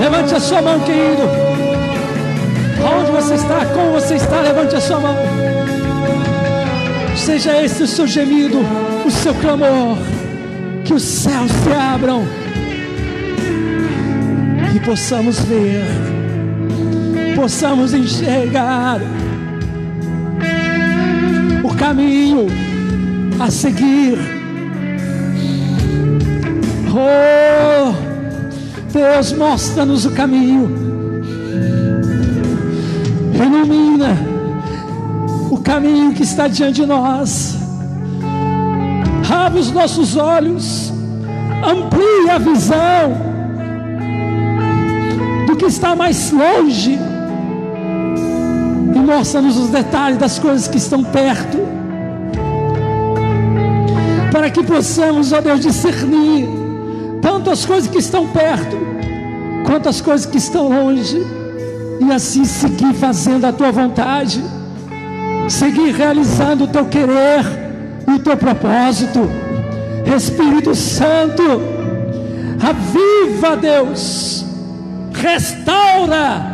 Levante a sua mão, querido. Onde você está, como você está, levante a sua mão. Seja esse o seu gemido, o seu clamor. Que os céus se abram e possamos ver, possamos enxergar o caminho a seguir. Oh, Deus, mostra-nos o caminho, ilumina o caminho que está diante de nós. Abre os nossos olhos, amplie a visão do que está mais longe e mostra-nos os detalhes das coisas que estão perto, para que possamos, ó Deus, discernir tanto as coisas que estão perto quanto as coisas que estão longe, e assim seguir fazendo a tua vontade, seguir realizando o teu querer e o teu propósito. Espírito Santo, aviva, Deus, restaura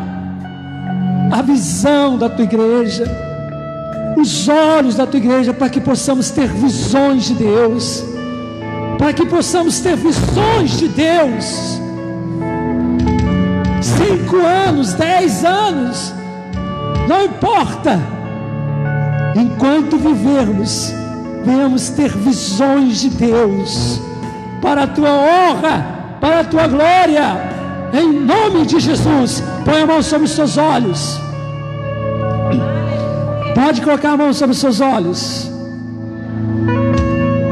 a visão da tua igreja, os olhos da tua igreja, para que possamos ter visões de Deus, para que possamos ter visões de Deus. 5 anos, 10 anos, não importa, enquanto vivermos, venhamos ter visões de Deus, para a tua honra, para a tua glória, em nome de Jesus. Põe a mão sobre os seus olhos. Pode colocar a mão sobre os seus olhos,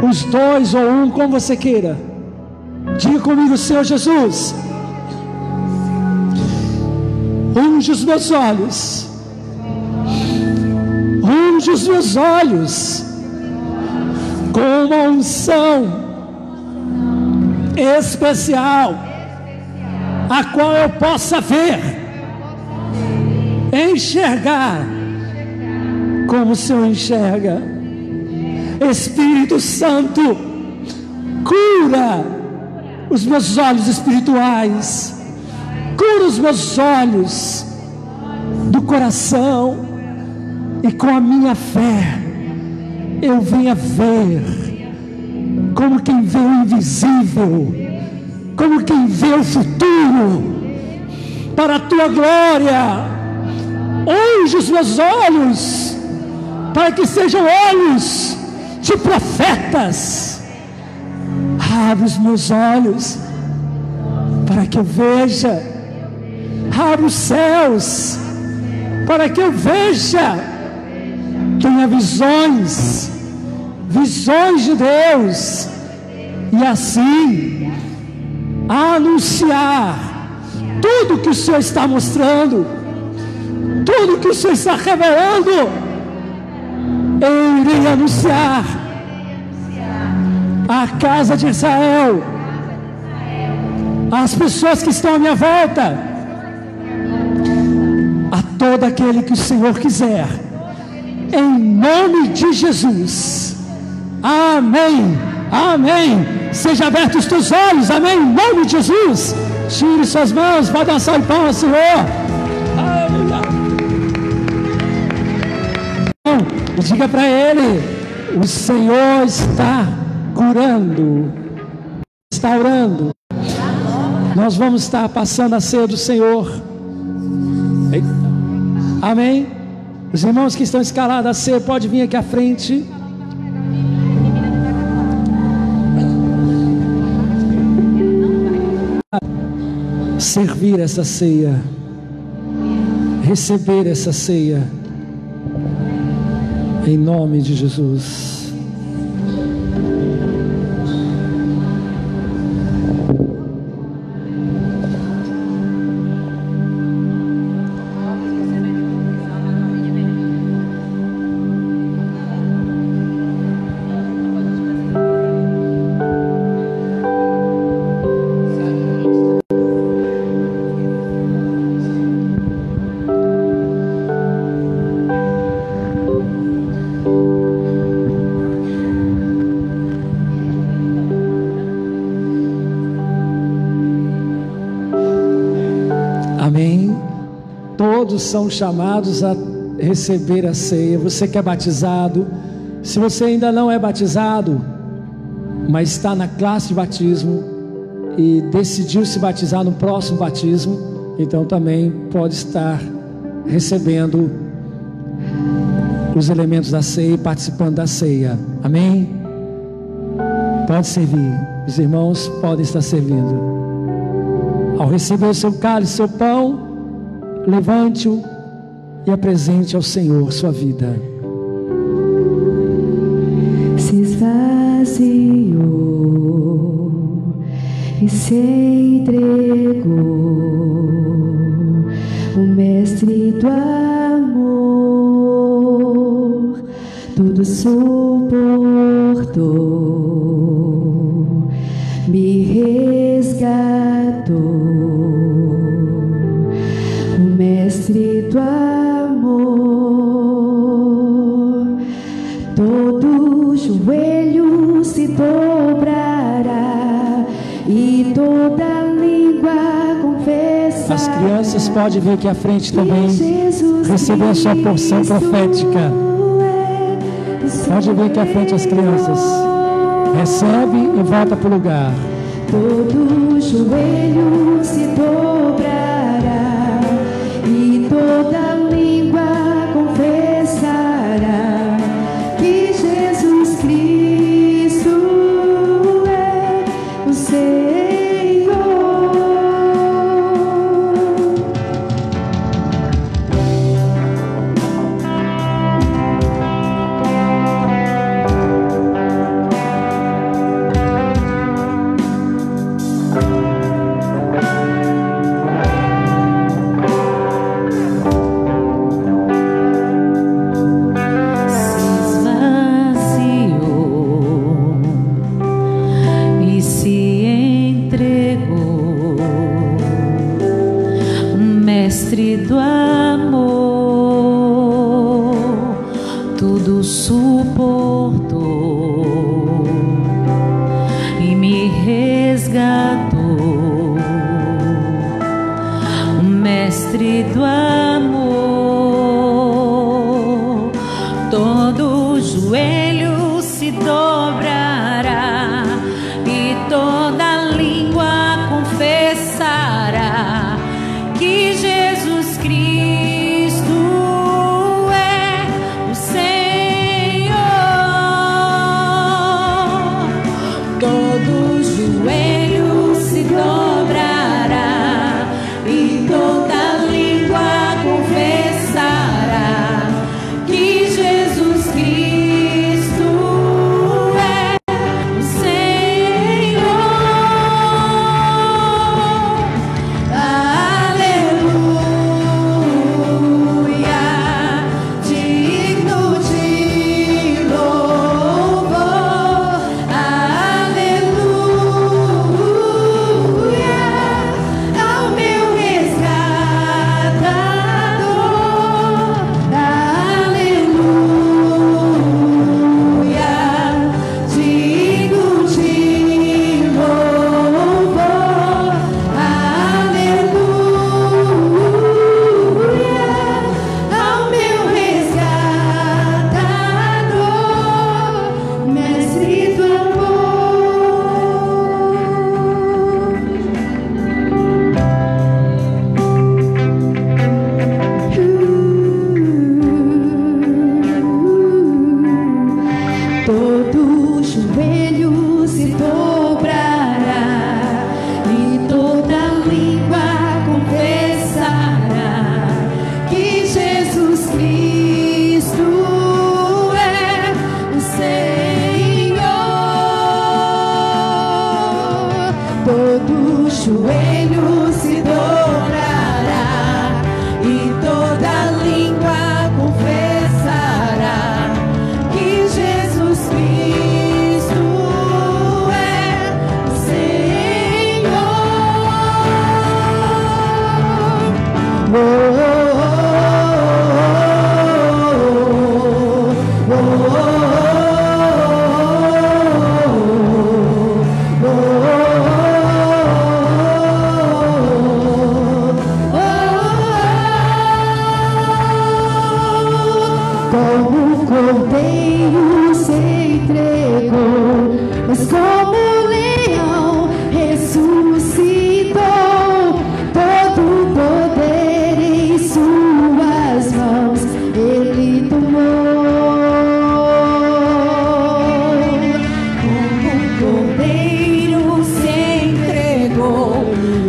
os 2 ou 1, como você queira. Diga comigo: Senhor Jesus, unge os meus olhos, unge os meus olhos com uma unção especial, a qual eu possa ver, enxergar como o Senhor enxerga. Espírito Santo, cura os meus olhos espirituais, cura os meus olhos do coração, e com a minha fé eu venha ver como quem vê o invisível, como quem vê o futuro, para a tua glória. Unge os meus olhos, para que sejam olhos de profetas. Abre os meus olhos, para que eu veja. Abre os céus, para que eu veja, tenha visões, visões de Deus, e assim anunciar tudo que o Senhor está mostrando, tudo que o Senhor está revelando. Eu irei anunciar à casa de Israel, às pessoas que estão à minha volta, a todo aquele que o Senhor quiser, em nome de Jesus. Amém, amém. Seja aberto os teus olhos, amém, em nome de Jesus. Tire suas mãos, vai dançar em pão ao Senhor. Aleluia. Diga para Ele: o Senhor está curando, restaurando. Nós vamos estar passando a ceia do Senhor. Eita. Amém. Os irmãos que estão escalados a ceia, pode vir aqui à frente. Servir essa ceia, receber essa ceia, em nome de Jesus. Amém? Todos são chamados a receber a ceia. Você que é batizado, se você ainda não é batizado, mas está na classe de batismo e decidiu se batizar no próximo batismo, então também pode estar recebendo os elementos da ceia e participando da ceia. Amém? Pode servir. Os irmãos podem estar servindo. Ao receber o seu cálice, seu pão, levante-o e apresente ao Senhor sua vida. Se esvaziou e se entregou, o Mestre do amor tudo suportou, me resgatou. O Mestre do amor, todo joelho se dobrará e toda língua confessará. As crianças podem vir aqui à frente também, receber a sua porção profética. Pode vir aqui à frente as crianças. Recebe e volta para o lugar. Todo joelho se dobrará e toda língua confessará que Jesus Cristo é o Senhor. Mestre do amor, tudo suportou e me resgatou. O Mestre do amor, todo joelho se dobrará e toda língua confessará que Jesus Cristo é o Senhor. Todo joelho se dobrará e toda língua confessará que Jesus Cristo é o Senhor. Todo joelho se dobrará e toda língua confessará que Jesus Cristo é o Senhor. Todo joelho se dobrará e toda língua confessará que Jesus Cristo é o Senhor.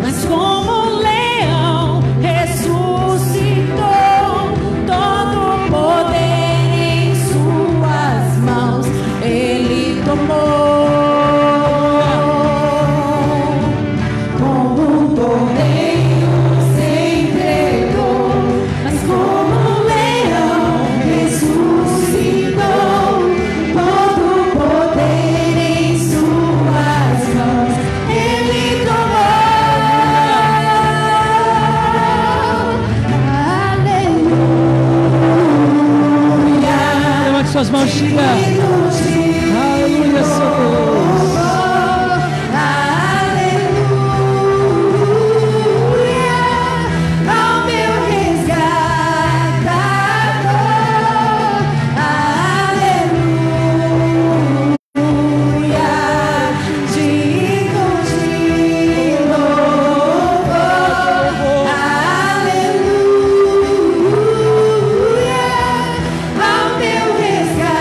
mas como um leão ressuscitou, todo o poder em suas mãos ele tomou. Como um cordeiro se entregou, mas como um leão ressuscitou, todo o poder em suas mãos ele tomou. Aleluia. Levante suas mãos, diga. Aleluia, Senhor Deus. Ao meu resgatador, aleluia, digno de louvor, aleluia, ao meu resgatador,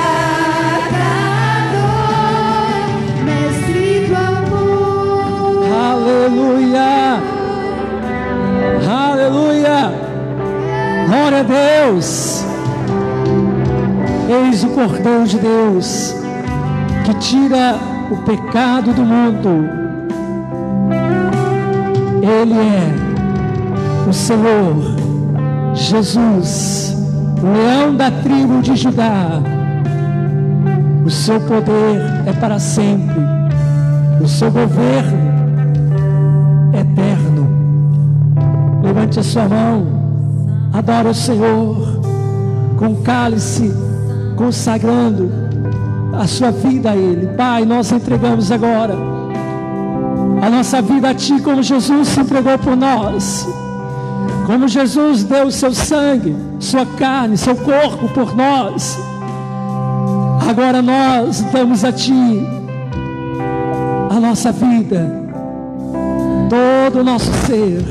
mestre do amor. Aleluia. Aleluia. Glória a Deus. Eis o Cordeiro de Deus que tira o pecado do mundo. Ele é o Senhor Jesus, o leão da tribo de Judá. O seu poder é para sempre, o seu governo eterno. Levante a sua mão, adora o Senhor com cálice, consagrando a sua vida a Ele. Pai, nós entregamos agora a nossa vida a Ti, como Jesus se entregou por nós, como Jesus deu o seu sangue, sua carne, seu corpo por nós. Agora nós damos a Ti a nossa vida, todo o nosso ser,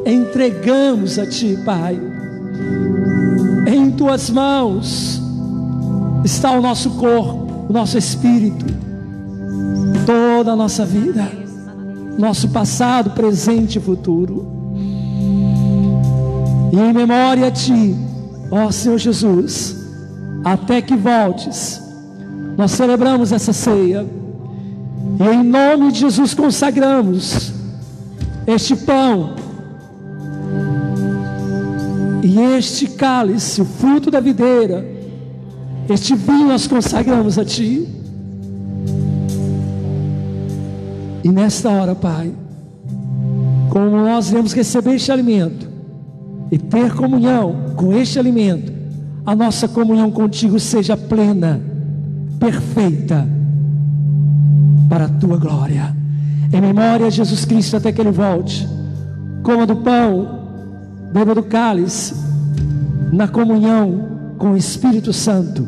entregamos a Ti, Pai. Em Tuas mãos está o nosso corpo, o nosso espírito, toda a nossa vida, nosso passado, presente e futuro. E em memória a Ti, ó Senhor Jesus, até que voltes, nós celebramos essa ceia. E em nome de Jesus consagramos este pão e este cálice, o fruto da videira, este vinho nós consagramos a Ti. E nesta hora, Pai, como nós iremos receber este alimento e ter comunhão com este alimento, a nossa comunhão contigo seja plena, perfeita, para a Tua glória. Em memória de Jesus Cristo até que Ele volte, coma do pão, beba do cálice, na comunhão com o Espírito Santo.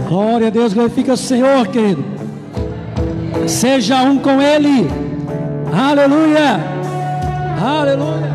Glória a Deus, glorifica o Senhor, querido. Seja um com Ele. Aleluia. Aleluia. Aleluia.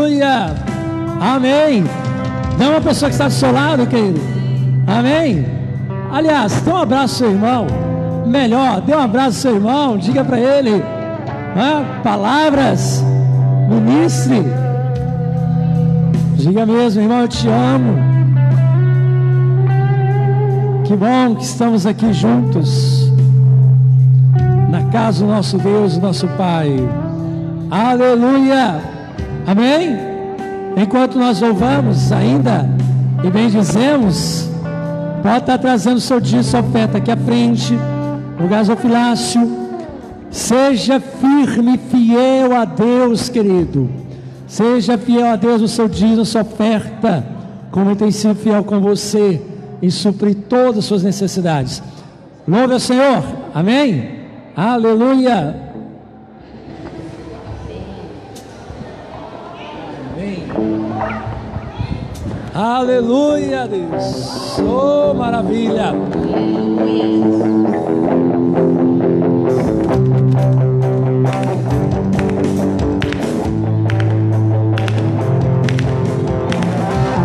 Aleluia. Amém. Dê uma pessoa que está do seu lado, querido. Amém. Aliás, dê um abraço ao seu irmão. Melhor, dê um abraço ao seu irmão. Diga para ele palavras. Ministre. Diga mesmo, irmão, eu te amo. Que bom que estamos aqui juntos na casa do nosso Deus, do nosso Pai. Aleluia. Amém? Enquanto nós louvamos ainda e bendizemos, pode estar trazendo o seu dízimo, sua oferta aqui à frente, no gasofilácio. Seja firme e fiel a Deus, querido. Seja fiel a Deus no seu dízimo, sua oferta, como Ele tem sido fiel com você e suprir todas as suas necessidades. Louve ao Senhor. Amém? Aleluia. Amém. Aleluia, Deus. Oh, maravilha.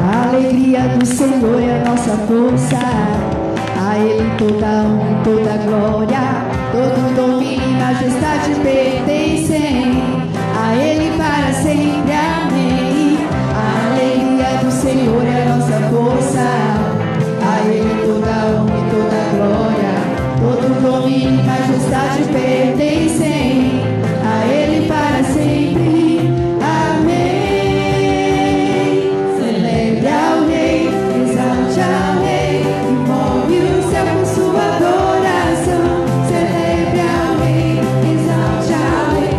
A alegria do Senhor é a nossa força. A Ele toda honra e toda glória, todo domínio e majestade pertencem a Ele para sempre. Amém. A alegria do Senhor é a nossa força. A Ele toda honra e toda glória, todo domínio e majestade pertencem a Ele para sempre. Amém. Celebre ao Rei, exalte ao Rei, envolve o céu com sua adoração. Celebre ao Rei, exalte ao Rei,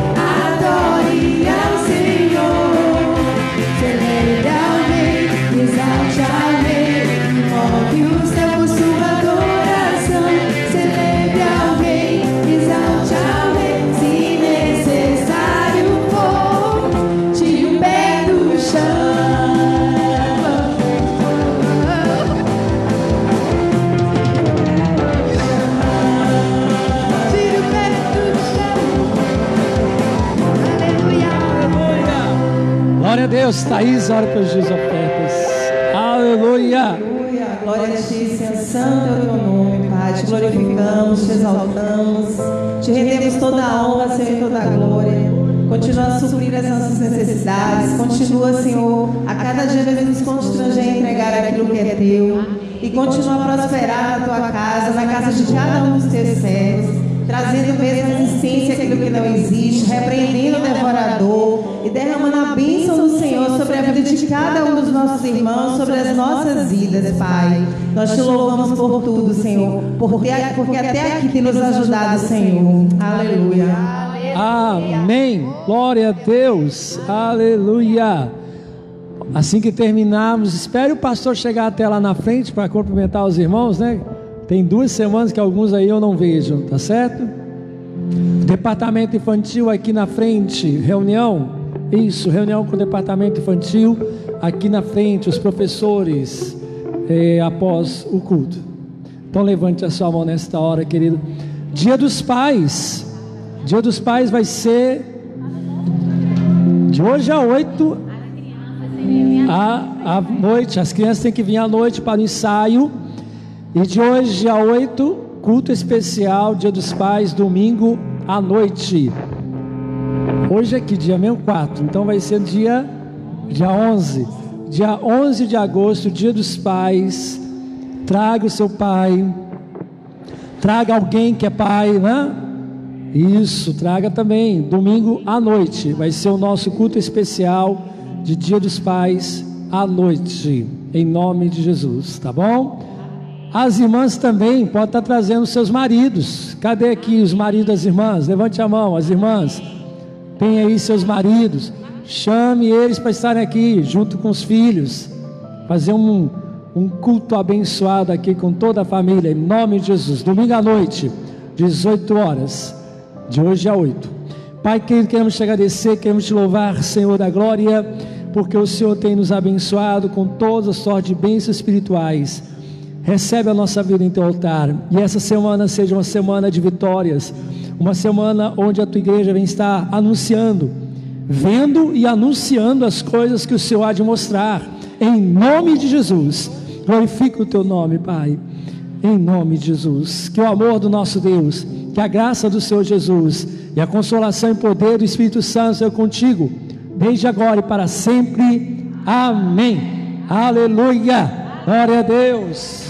adore ao Senhor. Celebre ao Rei, exalte ao Rei, envolve o céu com sua adoração. Celebre ao Rei, exalte ao Rei, se necessário for, tire o pé do chão. Tire o pé do chão. Aleluia. Glória a Deus. Thaís, ora pelos dias ofertas. Aleluia. Aleluia, glória a Ti, Senhor, santo é o Teu nome, Pai. Te glorificamos, te exaltamos, te rendemos toda a honra, Senhor, e toda a glória. Continua a suprir as nossas necessidades. Continua, Senhor, a cada dia nos constranger a entregar aquilo que é Teu. E continua a prosperar na Tua casa, na casa de cada um dos Teus servos, trazendo mesmo a existência aquilo que não existe, repreendendo o devorador e derramando a bênção do Senhor sobre a vida de cada um dos nossos irmãos, sobre as nossas vidas, Pai. Nós te louvamos por tudo, Senhor, porque até aqui tem nos ajudado, Senhor. Aleluia. Amém. Glória a Deus. Aleluia. Assim que terminarmos, espere o pastor chegar até lá na frente para cumprimentar os irmãos, né? Tem 2 semanas que alguns aí eu não vejo, tá certo? Departamento infantil aqui na frente, reunião. Isso, reunião com o departamento infantil aqui na frente, os professores, após o culto. Então levante a sua mão nesta hora, querido. Dia dos Pais. Dia dos Pais vai ser de hoje a 8 à noite. As crianças têm que vir à noite para o ensaio. E de hoje a 8, culto especial, Dia dos Pais, domingo à noite. Hoje é que dia mesmo? 4. Então vai ser dia 11. Dia 11 de agosto, Dia dos Pais. Traga o seu pai. Traga alguém que é pai, né? Isso, traga também. Domingo à noite. Vai ser o nosso culto especial de Dia dos Pais à noite. Em nome de Jesus, tá bom? As irmãs também podem estar trazendo seus maridos. Cadê aqui os maridos das irmãs? Levante a mão, as irmãs. Tem aí seus maridos. Chame eles para estarem aqui junto com os filhos. Fazer um culto abençoado aqui com toda a família, em nome de Jesus. Domingo à noite, 18 horas, de hoje a 8. Pai querido, queremos te agradecer, queremos te louvar, Senhor da glória, porque o Senhor tem nos abençoado com toda a sorte de bênçãos espirituais. Recebe a nossa vida em teu altar, e essa semana seja uma semana de vitórias, uma semana onde a tua igreja vem estar anunciando vendo e anunciando as coisas que o Senhor há de mostrar, em nome de Jesus. Glorifica o teu nome, Pai, em nome de Jesus. Que o amor do nosso Deus, que a graça do Senhor Jesus e a consolação e poder do Espírito Santo seja contigo, desde agora e para sempre. Amém. Aleluia. Glória a Deus.